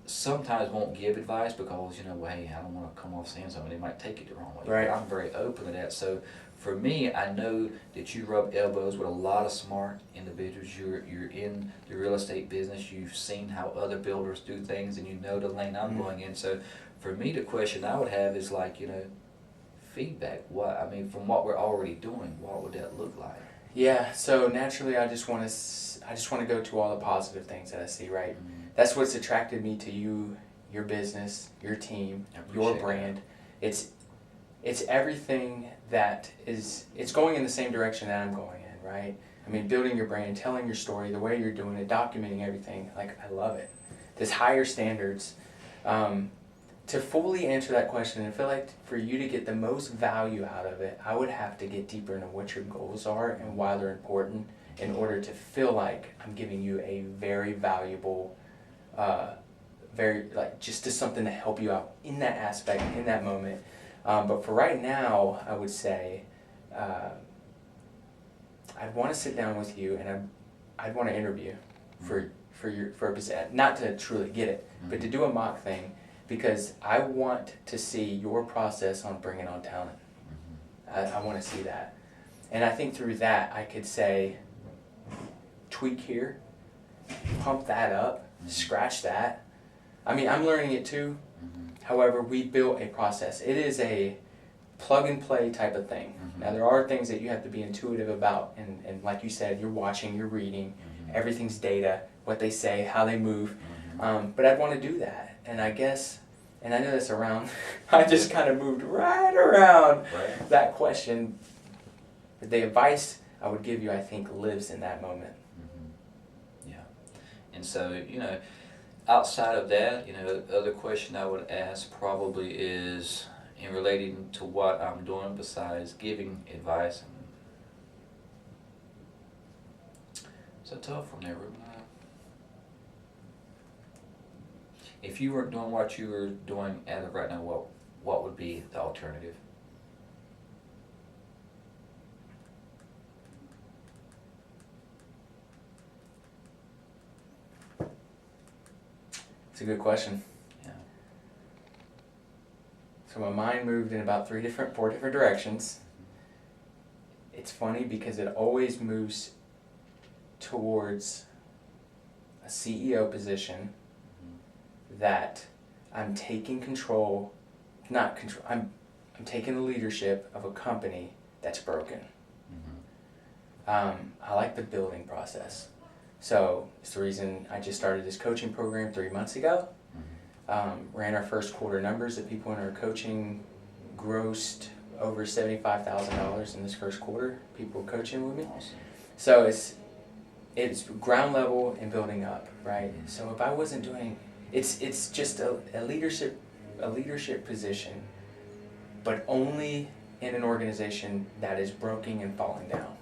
sometimes won't give advice because, well, hey, I don't want to come off saying something. They might take it the wrong way. Right. But I'm very open to that. So for me, I know that you rub elbows with a lot of smart individuals. You're in the real estate business. You've seen how other builders do things, and you know the lane I'm going in. So for me, the question I would have is like, feedback. From what we're already doing, what would that look like? Yeah. So naturally, I just want to go to all the positive things that I see. Right. Mm-hmm. That's what's attracted me to you, your business, your team, your brand. That. It's everything that is. It's going in the same direction that I'm going in. Right. I mean, building your brand, telling your story, the way you're doing it, documenting everything. Like, I love it. This higher standards. To fully answer that question, and I feel like for you to get the most value out of it, I would have to get deeper into what your goals are and why they're important, in order to feel like I'm giving you a very valuable, just something to help you out in that aspect, in that moment. But for right now, I would say I'd want to sit down with you, and I'd want to interview for a position, not to truly get it, but to do a mock thing. Because I want to see your process on bringing on talent. I want to see that. And I think through that, I could say, tweak here, pump that up, scratch that. I mean, I'm learning it too. However, we built a process. It is a plug and play type of thing. Now, there are things that you have to be intuitive about. And like you said, you're watching, you're reading. Everything's data, what they say, how they move. But I'd want to do that. And I guess, and I know this around, I just kind of moved right around that question. But the advice I would give you, I think, lives in that moment. Yeah. And so, outside of that, the other question I would ask probably is, in relating to what I'm doing besides giving advice. It's a tough one there, Ruben. If you weren't doing what you were doing as of right now, what would be the alternative? It's a good question. Yeah. So my mind moved in about 4 different directions. It's funny because it always moves towards a CEO position. That I'm taking control, I'm taking the leadership of a company that's broken. I like the building process. So it's the reason I just started this coaching program 3 months ago. Ran our first quarter numbers. The people in our coaching grossed over $75,000 in this first quarter. People coaching with me. Awesome. So it's ground level and building up, right? So if I wasn't doing, it's just a leadership position, but only in an organization that is broken and falling down.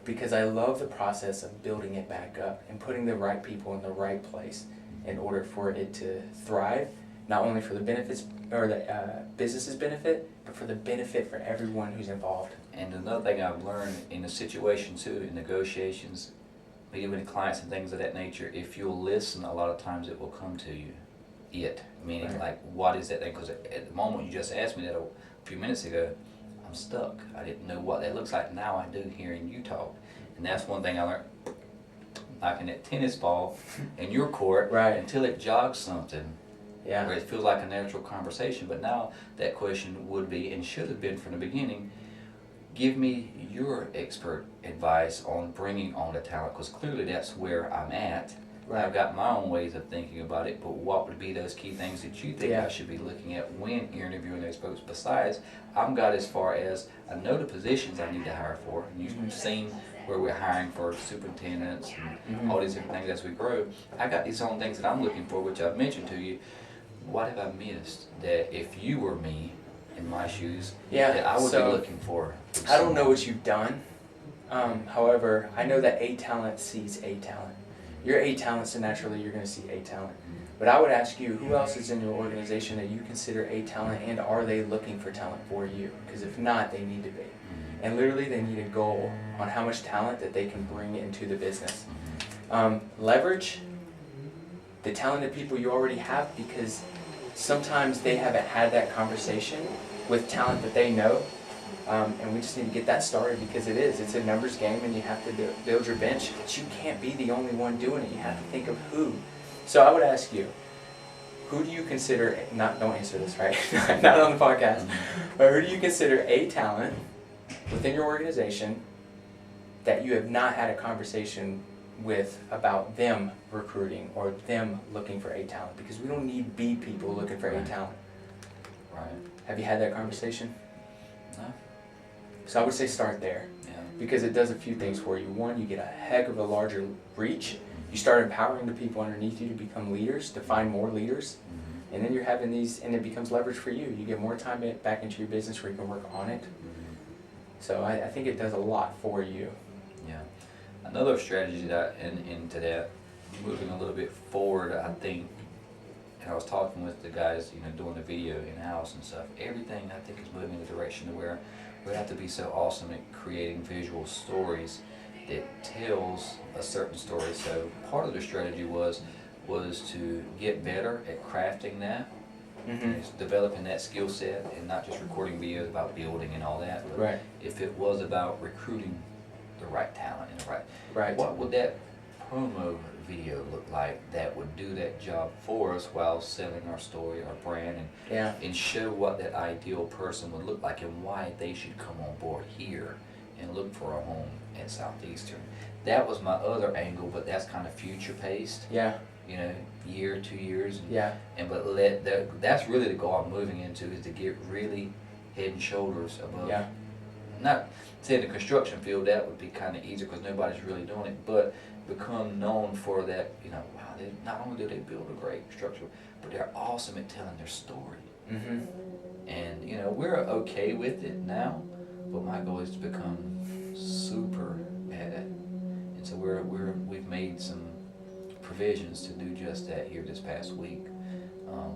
Because I love the process of building it back up and putting the right people in the right place in order for it to thrive, not only for the benefits or the business's benefit, but for the benefit for everyone who's involved. And another thing I've learned in a situation too, in negotiations, meeting with clients and things of that nature, if you'll listen, a lot of times it will come to you. Meaning Right. like, what is that thing? Because at the moment you just asked me that a few minutes ago, I'm stuck. I didn't know what that looks like. Now I do, hearing you talk. And that's one thing I learned, like in that tennis ball in your court, Right. until it jogs something, Yeah. where it feels like a natural conversation. But now that question would be, and should have been from the beginning, give me your expert advice on bringing on the talent, because clearly that's where I'm at. Right. I've got my own ways of thinking about it, but what would be those key things that you think Yeah. I should be looking at when interviewing those folks? Besides, I'm got as far as I know the positions I need to hire for. And you've seen where we're hiring for superintendents and all these different things as we grow. I got these own things that I'm looking for, which I've mentioned to you. What have I missed that if you were me in my shoes, Yeah, that I would so be looking for? I don't know what you've done. However, I know that A talent sees A talent. You're A talent, so naturally you're going to see A talent. But I would ask you, who else is in your organization that you consider A talent, and are they looking for talent for you? Because if not, they need to be. And literally they need a goal on how much talent that they can bring into the business. Leverage the talented people you already have, because sometimes they haven't had that conversation with talent that they know. And we just need to get that started, because it's a numbers game, and you have to build your bench, but you can't be the only one doing it. You have to think of who. So I would ask you, who do you consider, don't answer this, right? Not on the podcast, but who do you consider A talent within your organization that you have not had a conversation with about them recruiting or them looking for A talent? Because we don't need B people looking for A talent. Right. Have you had that conversation? No. So I would say start there, Yeah. because it does a few things for you. One, you get a heck of a larger reach. You start empowering the people underneath you to become leaders, to find more leaders. And then you're having these, and it becomes leverage for you. You get more time back into your business where you can work on it. So I think it does a lot for you. Yeah. Another strategy that into that, moving a little bit forward, I think, and I was talking with the guys, doing the video in-house and stuff, everything I think is moving in the direction to where we have to be so awesome at creating visual stories that tells a certain story. So part of the strategy was to get better at crafting that, it's developing that skill set, and not just recording videos about building and all that, but Right. if it was about recruiting the right talent and Right. what would that promo video look like that would do that job for us while selling our story, our brand, Yeah. and show what that ideal person would look like and why they should come on board here and look for a home at Southeastern. That was my other angle, but that's kind of future paced. Yeah. Year, 2 years. Yeah. That's really the goal I'm moving into, is to get really head and shoulders above. Yeah. Not say the construction field, that would be kind of easy because nobody's really doing it, but become known for that. Wow, they not only do they build a great structure, but they're awesome at telling their story. And we're okay with it now, but my goal is to become super at it. And so we've made some provisions to do just that here this past week,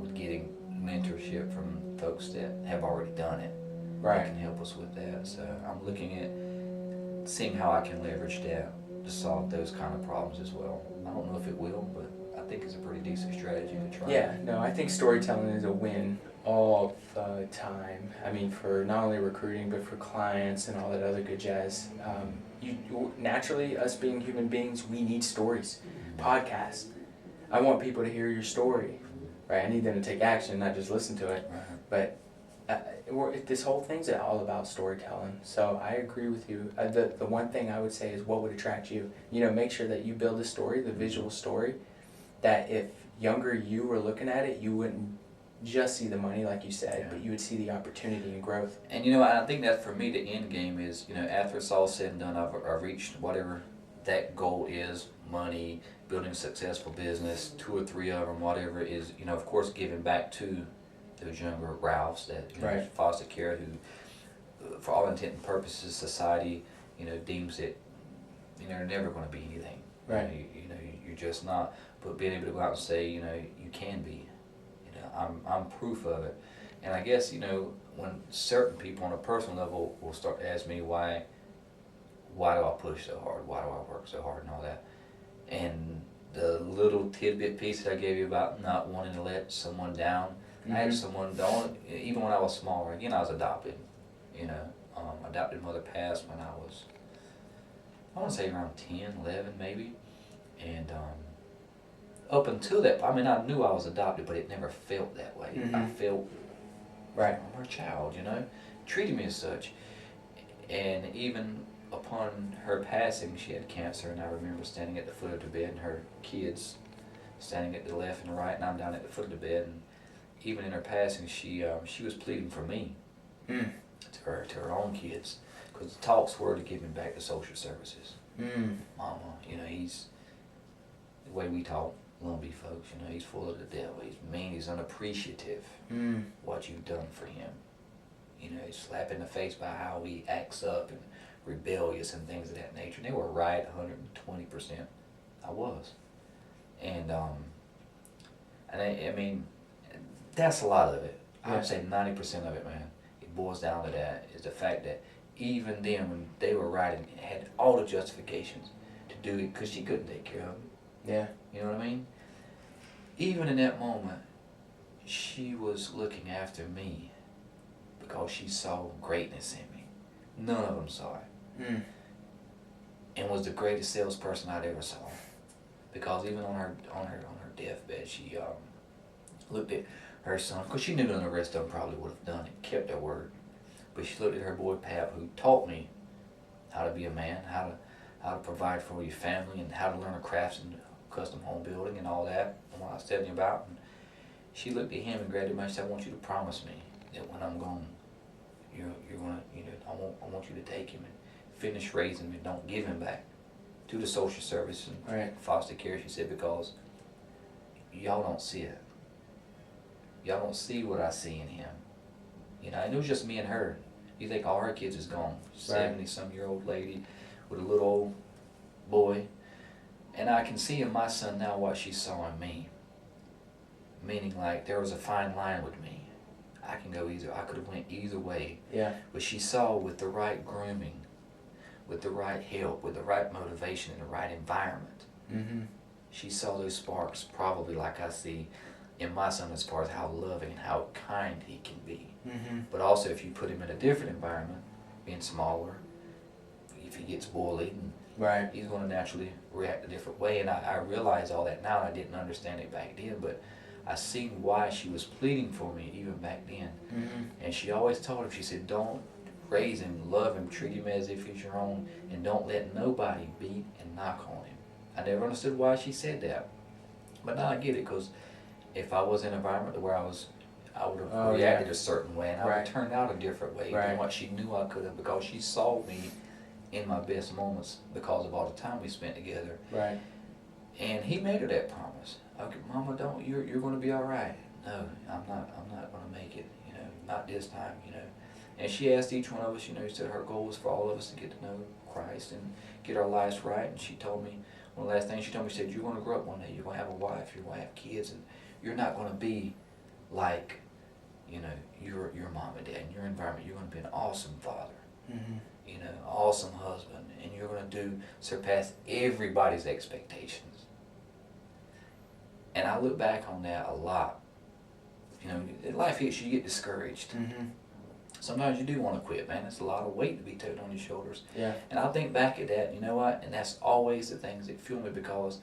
with getting mentorship from folks that have already done it. Right. That can help us with that. So I'm looking at seeing how I can leverage that to solve those kind of problems as well. I don't know if it will, but I think it's a pretty decent strategy to try. Yeah. No, I think storytelling is a win all the time. I mean, for not only recruiting, but for clients and all that other good jazz. Naturally, us being human beings, we need stories. Podcasts. I want people to hear your story, right? I need them to take action, not just listen to it. Right. But this whole thing's all about storytelling. So I agree with you. The one thing I would say is what would attract you. You know, make sure that you build a story, the visual story, that if younger you were looking at it, you wouldn't just see the money like you said, but you would see the opportunity and growth. And you know, I think that for me the end game is, you know, after it's all said and done, I've reached whatever that goal is, money, building a successful business, 2 or 3 of them, whatever it is, you know, of course giving back to those younger Ralphs that, you know, foster care, who, for all intent and purposes, society, you know, deems it, you know, they're never going to be anything. Right. You know, you're just not. But being able to go out and say, you know, you can be. You know, I'm proof of it. And I guess, you know, when certain people on a personal level will start to ask me why do I push so hard? Why do I work so hard and all that? And the little tidbit piece that I gave you about not wanting to let someone down, I had someone, even when I was smaller, again, I was adopted, you know. Adopted mother passed when I was, I want to say around 10, 11 maybe. And up until that, I mean, I knew I was adopted, but it never felt that way. I felt, I'm her child, you know, treated me as such. And even upon her passing, she had cancer, and I remember standing at the foot of the bed, and her kids standing at the left and the right, and I'm down at the foot of the bed. And even in her passing, she was pleading for me, to her own kids, because the talks were to give him back to social services. Mama, you know, he's, the way we talk, Lumbee folks, you know, he's full of the devil. He's mean, he's unappreciative. What you've done for him. You know, he's slapped in the face by how he acts up and rebellious and things of that nature. And they were right 120%. I was. And I mean, that's a lot of it. I would say 90% of it, man. It boils down to that, is the fact that even then, when they were writing, it had all the justifications to do it because she couldn't take care of him. Yeah. You know what I mean? Even in that moment, she was looking after me because she saw greatness in me. None of them saw it. And was the greatest salesperson I'd ever saw. Because even on her deathbed, she looked at her son, because she knew none of the rest of them probably would have done it, kept their word. But she looked at her boy Pap, who taught me how to be a man, how to provide for your family, and how to learn a crafts and custom home building and all that, and what I was telling you about. And she looked at him and grabbed him and said, I want you to promise me that when I'm gone, you're gonna, you know, I want you to take him and finish raising him and don't give him back to the social service and foster care. She said, because y'all don't see it. Y'all don't see what I see in him. You know, and it was just me and her. You think all her kids is gone. 70-some-year-old lady with a little old boy. And I can see in my son now what she saw in me. Meaning, like, there was a fine line with me. I could have went either way. Yeah. But she saw, with the right grooming, with the right help, with the right motivation, and the right environment, she saw those sparks probably like I see in my son, as far as how loving and how kind he can be. But also, if you put him in a different environment, being smaller, if he gets bullied, he's going to naturally react a different way. And I realize all that now, and I didn't understand it back then, but I seen why she was pleading for me even back then. And she always told him, she said, don't raise him, love him, treat him as if he's your own, and don't let nobody beat and knock on him. I never understood why she said that, but now I get it, because if I was in an environment where I would have reacted a certain way, and I would have turned out a different way than what she knew I could have, because she saw me in my best moments because of all the time we spent together. And he made her that promise. Okay, Mama, you're going to be all right. No, I'm not going to make it. You know, not this time. You know. And she asked each one of us. You know, she said her goal was for all of us to get to know Christ and get our lives right. And she told me, one of the last things she told me, she said, you're going to grow up one day. You're going to have a wife. You're going to have kids, and you're not going to be like, you know, your mom and dad in your environment. You're going to be an awesome father. You know, awesome husband, and you're going to surpass everybody's expectations. And I look back on that a lot. You know, life hits you, you get discouraged. Sometimes you do want to quit, man. It's a lot of weight to be toted on your shoulders. And I think back at that, you know what? And that's always the things that fuel me, because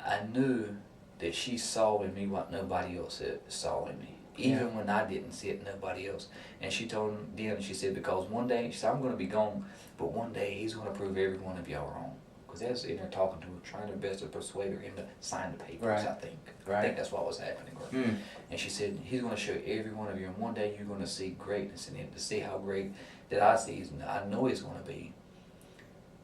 I knew that she saw in me what nobody else saw in me. even when I didn't see it, nobody else. And she told him then, she said, because one day, she said, I'm going to be gone, but one day he's going to prove every one of y'all wrong. Because they was in there talking to her, trying their best to persuade her into sign the papers, Right. I think. Right. I think that's what was happening. And she said, he's going to show every one of you, and one day you're going to see greatness in him, to see how great that I see, I know he's going to be.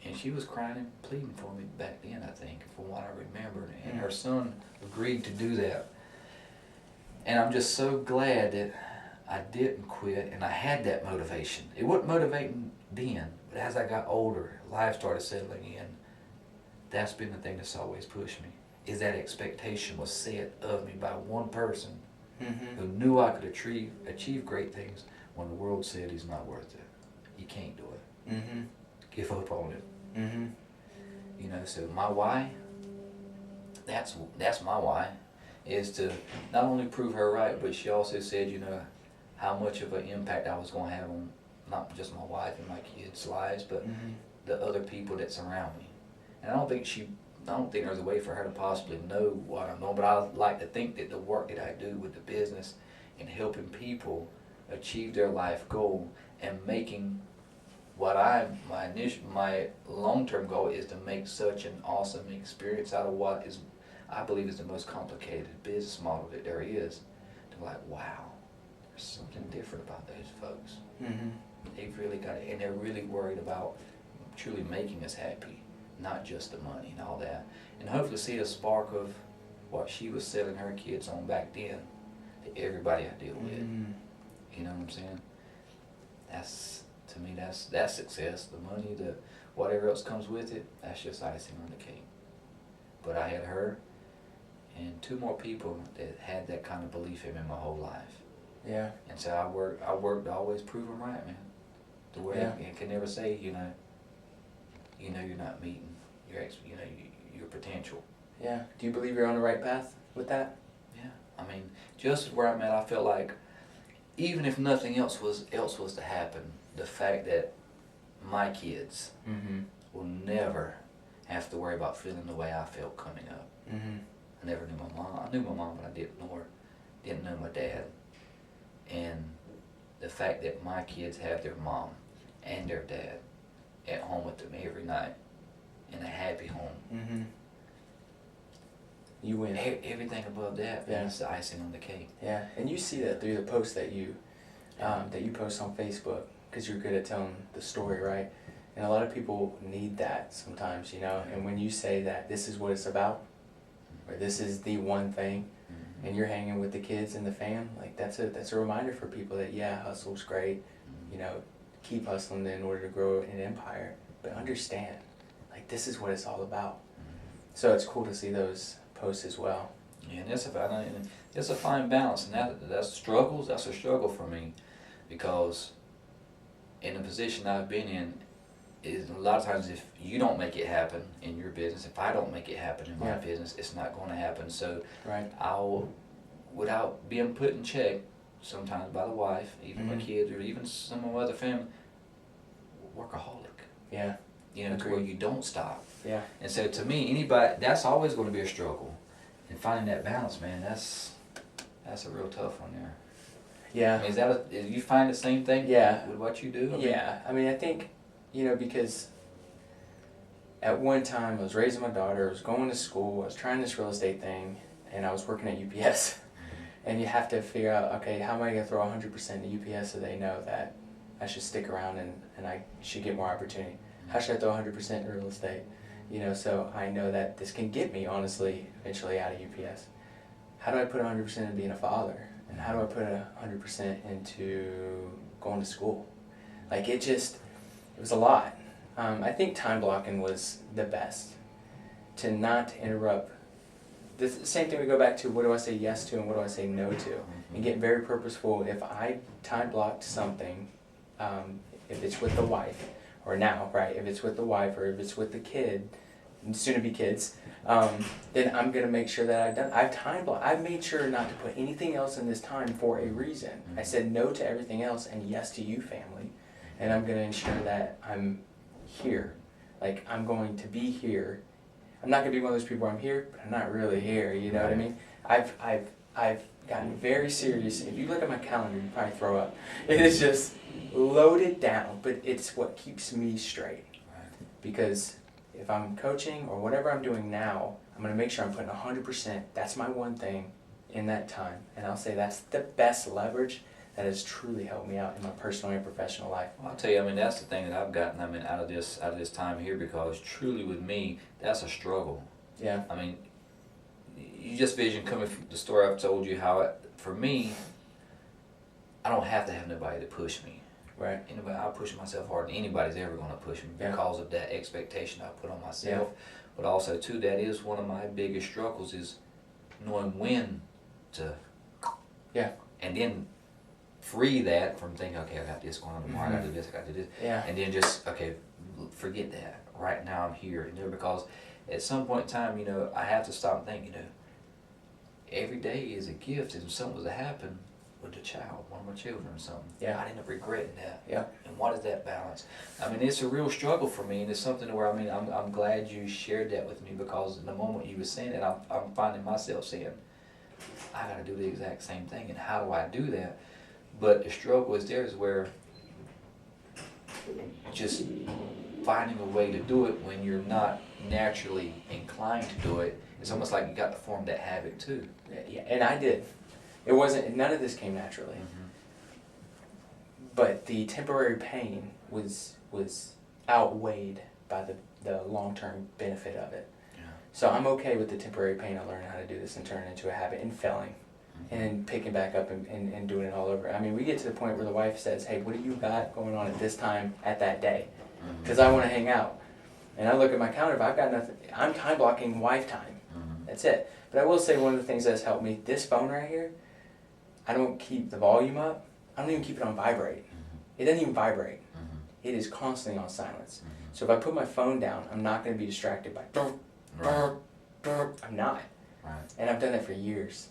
And she was crying and pleading for me back then, I think, from what I remember. And her son agreed to do that. And I'm just so glad that I didn't quit and I had that motivation. It wasn't motivating then, but as I got older, life started settling in. That's been the thing that's always pushed me, is that expectation was set of me by one person who knew I could achieve great things when the world said he's not worth it. You can't do it. Give up on it. You know, so my why, that's my why, is to not only prove her right, but she also said, you know, how much of an impact I was going to have on not just my wife and my kids' lives, but the other people that surround me. And I don't think there's a way for her to possibly know what I'm doing, but I like to think that the work that I do with the business and helping people achieve their life goal and making what my long-term goal is to make such an awesome experience out of what is, I believe, is the most complicated business model that there is. To like, wow, there's something different about those folks. They've really got it, and they're really worried about truly making us happy, not just the money and all that. And hopefully see a spark of what she was selling her kids on back then to everybody I deal with. You know what I'm saying? That's, to me, that's success. The money, the whatever else comes with it, that's just icing on the cake. But I had her and two more people that had that kind of belief in me my whole life. Yeah. And so I worked to always prove them right, man. The way I can never say, you know you're not meeting your potential. Yeah. Do you believe you're on the right path with that? Yeah. I mean, just where I'm at, I feel like even if nothing else was to happen, the fact that my kids will never have to worry about feeling the way I felt coming up. I never knew my mom. I knew my mom, but I didn't know my dad. And the fact that my kids have their mom and their dad at home with them every night in a happy home. You win. Everything above that, Yeah. is the icing on the cake. Yeah, and you see that through the posts that you post on Facebook, because you're good at telling the story, right? And a lot of people need that sometimes, you know. And when you say that this is what it's about, or this is the one thing, and you're hanging with the kids and the fam, like that's a reminder for people that hustle's great, you know, keep hustling in order to grow an empire, but understand, like this is what it's all about. So it's cool to see those posts as well. Yeah, and it's a fine balance, and that's struggles. That's a struggle for me, because in the position I've been in, is a lot of times if you don't make it happen in your business, if I don't make it happen in my business, it's not going to happen. So I'll, without being put in check, sometimes by the wife, even my kids, or even some of my other family, workaholic. Yeah. You know, to where you don't stop. Yeah. And so to me, anybody, that's always going to be a struggle. And finding that balance, man, that's a real tough one there. Yeah. I mean, do you find the same thing with what you do? I mean, I think, you know, because at one time I was raising my daughter, I was going to school, I was trying this real estate thing, and I was working at UPS. And you have to figure out, okay, how am I going to throw 100% to UPS so they know that I should stick around and I should get more opportunity? How should I throw 100% in real estate? You know, so I know that this can get me, honestly, eventually out of UPS. How do I put 100% in being a father? And how do I put 100% into going to school? Like, it was a lot. I think time blocking was the best. To not interrupt. The same thing we go back to, what do I say yes to and what do I say no to? And get very purposeful. If I time blocked something, if it's with the wife, or now, right, if it's with the wife or if it's with the kid, soon to be kids, then I'm going to make sure that I've time blocked. I've made sure not to put anything else in this time for a reason. I said no to everything else and yes to you, family. And I'm going to ensure that I'm here. Like, I'm going to be here. I'm not going to be one of those people where I'm here, but I'm not really here, you know what I mean? I've gotten very serious. If you look at my calendar, you probably throw up. It is just loaded down, but it's what keeps me straight. Right. Because if I'm coaching or whatever I'm doing now, I'm going to make sure I'm putting 100%. That's my one thing in that time. And I'll say that's the best leverage that has truly helped me out in my personal and professional life. Well, I'll tell you, I mean, that's the thing that I've gotten, I mean, out of this time here, because truly with me, that's a struggle. Yeah. I mean, you just vision coming from the story I've told you how, for me, I don't have to have nobody to push me. Right. Anybody, I push myself harder than anybody's ever going to push me because of that expectation I put on myself. Yeah. But also, too, that is one of my biggest struggles, is knowing when to. Yeah. And then free that from thinking, okay, I got this going on tomorrow, I got to do this, I got to do this. Yeah. And then just, okay, forget that. Right now I'm here, you know, because at some point in time, you know, I have to stop and think, you know, every day is a gift, and if something was to happen with a child, one of my children or something, yeah, I'd end up regretting that. Yeah. And what is that balance? I mean, it's a real struggle for me, and it's something where, I mean, I'm glad you shared that with me, because in the moment you were saying it, I'm finding myself saying, I got to do the exact same thing, and how do I do that? But the struggle is there is where just finding a way to do it when you're not naturally inclined to do it, it's almost like you got to form that habit too. Yeah, and I did. It wasn't, none of this came naturally. But the temporary pain was outweighed by the long-term benefit of it. Yeah. So I'm okay with the temporary pain of learning how to do this and turning it into a habit and failing. And then picking back up and doing it all over. I mean, we get to the point where the wife says, hey, what do you got going on at this time at that day? Because I want to hang out. And I look at my calendar, if I've got nothing, I'm time blocking wife time. That's it. But I will say one of the things that's helped me, this phone right here, I don't keep the volume up. I don't even keep it on vibrate. It doesn't even vibrate. It is constantly on silence. So if I put my phone down, I'm not going to be distracted by I'm not. Right. And I've done that for years.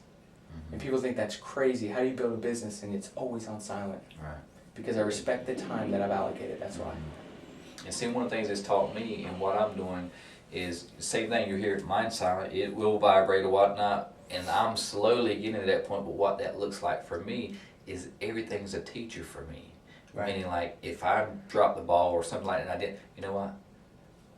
And people think that's crazy. How do you build a business and it's always on silent? Right. Because I respect the time that I've allocated, that's why. And see, one of the things it's taught me and what I'm doing is, same thing, you're here, mine's silent, it will vibrate or whatnot, and I'm slowly getting to that point, but what that looks like for me is everything's a teacher for me. Right. Meaning, like, if I drop the ball or something like that, and I did, you know what?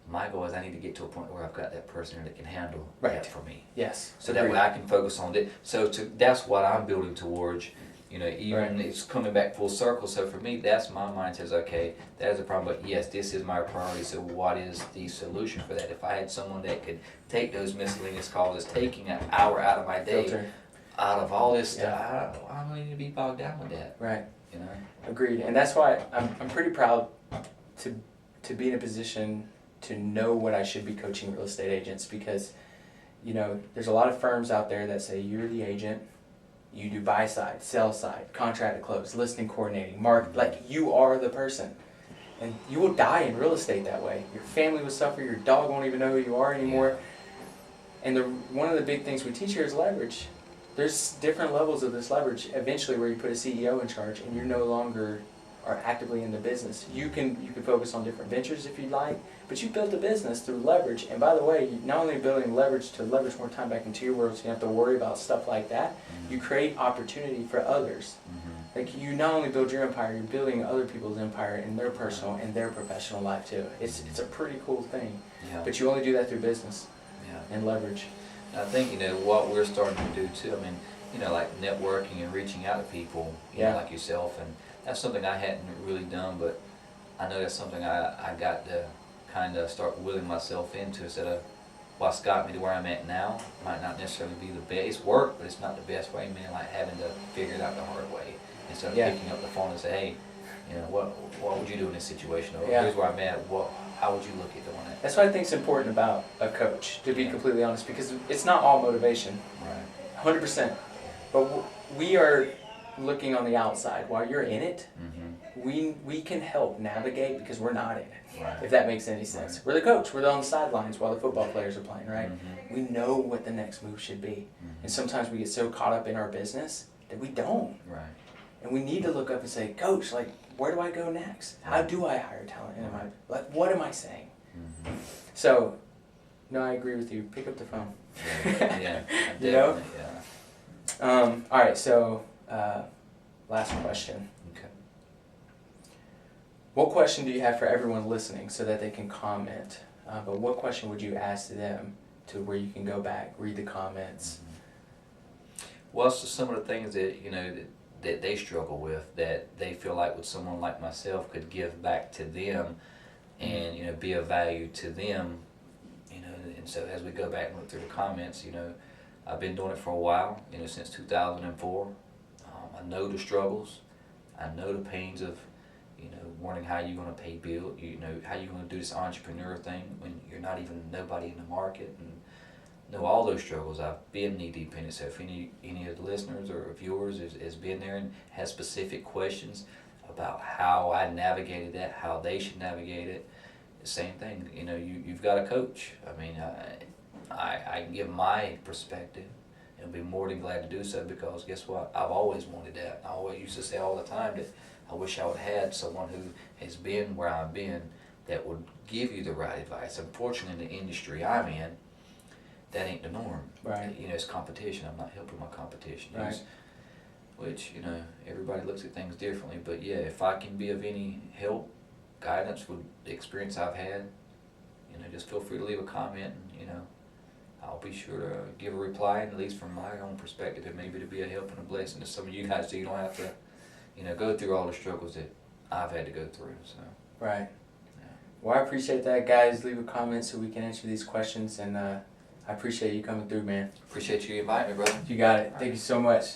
My goal is I need to get to a point where I've got that person that can handle that for me. Yes. So that way I can focus on it. So that's what I'm building towards. You know, even it's coming back full circle. So for me, that's my mind says, okay, that is a problem, but yes, this is my priority. So what is the solution for that? If I had someone that could take those miscellaneous calls, taking an hour out of my day, out of all this stuff, I don't need to be bogged down with that. Right. You know. Agreed. And that's why I'm pretty proud to be in a position to know what I should be coaching real estate agents, because, you know, there's a lot of firms out there that say you're the agent, you do buy side, sell side, contract to close, listing coordinating, market, like you are the person. And you will die in real estate that way. Your family will suffer, your dog won't even know who you are anymore. And one of the big things we teach here is leverage. There's different levels of this leverage eventually where you put a CEO in charge and you no longer are actively in the business. You can focus on different ventures if you'd like, but you built a business through leverage. And by the way, you're not only building leverage to leverage more time back into your world, so you don't have to worry about stuff like that, you create opportunity for others. Like, you not only build your empire, you're building other people's empire in their personal and their professional life too. It's a pretty cool thing. Yeah. But you only do that through business and leverage. And I think, you know, what we're starting to do too, I mean, you know, like networking and reaching out to people, you know, like yourself, and that's something I hadn't really done, but I know that's something I got to kind of start willing myself into, instead of what's got me to where I'm at now might not necessarily be the best. It's work, but it's not the best way, man, like having to figure it out the hard way, instead of picking up the phone and say, hey, you know, what would you do in this situation? Or here's where I'm at, how would you look at doing it? That's what I think is important about a coach, to be completely honest, because it's not all motivation. Right. 100%. But we are looking on the outside. While you're in it, we can help navigate because we're not in it. Right. If that makes any sense. Right. We're the coach. We're on the sidelines while the football players are playing, right? We know what the next move should be. And sometimes we get so caught up in our business that we don't. Right. And we need to look up and say, Coach, like, where do I go next? How do I hire talent? And what am I saying? So, no, I agree with you. Pick up the phone. Yeah, you know? All right, so last question. Okay. What question do you have for everyone listening so that they can comment? But what question would you ask them to where you can go back, read the comments? Well, it's just some of the things that, you know, that they struggle with, that they feel like with someone like myself could give back to them and, you know, be of value to them, you know. And so as we go back and look through the comments, you know, I've been doing it for a while, you know, since 2004. I know the struggles. I know the pains of, you know, wondering how you're going to pay bills, you know, how you're going to do this entrepreneur thing when you're not even nobody in the market, and know all those struggles. I've been knee deep in it. So if any of the listeners or viewers has been there and has specific questions about how I navigated that, how they should navigate it, the same thing. You know, you've got a coach. I mean, I can give my perspective and be more than glad to do so, because guess what? I've always wanted that. I always used to say all the time that I wish I would have had someone who has been where I've been that would give you the right advice. Unfortunately, in the industry I'm in, that ain't the norm. Right. You know, it's competition. I'm not helping my competition. Right. Which, you know, everybody looks at things differently. But yeah, if I can be of any help, guidance with the experience I've had, you know, just feel free to leave a comment, and, you know, I'll be sure to give a reply, and at least from my own perspective, and maybe to be a help and a blessing to some of you guys, so you don't have to, you know, go through all the struggles that I've had to go through. So. Right. Yeah. Well, I appreciate that, guys. Leave a comment so we can answer these questions, and I appreciate you coming through, man. Appreciate you inviting me, brother. You got it. Thank you so much.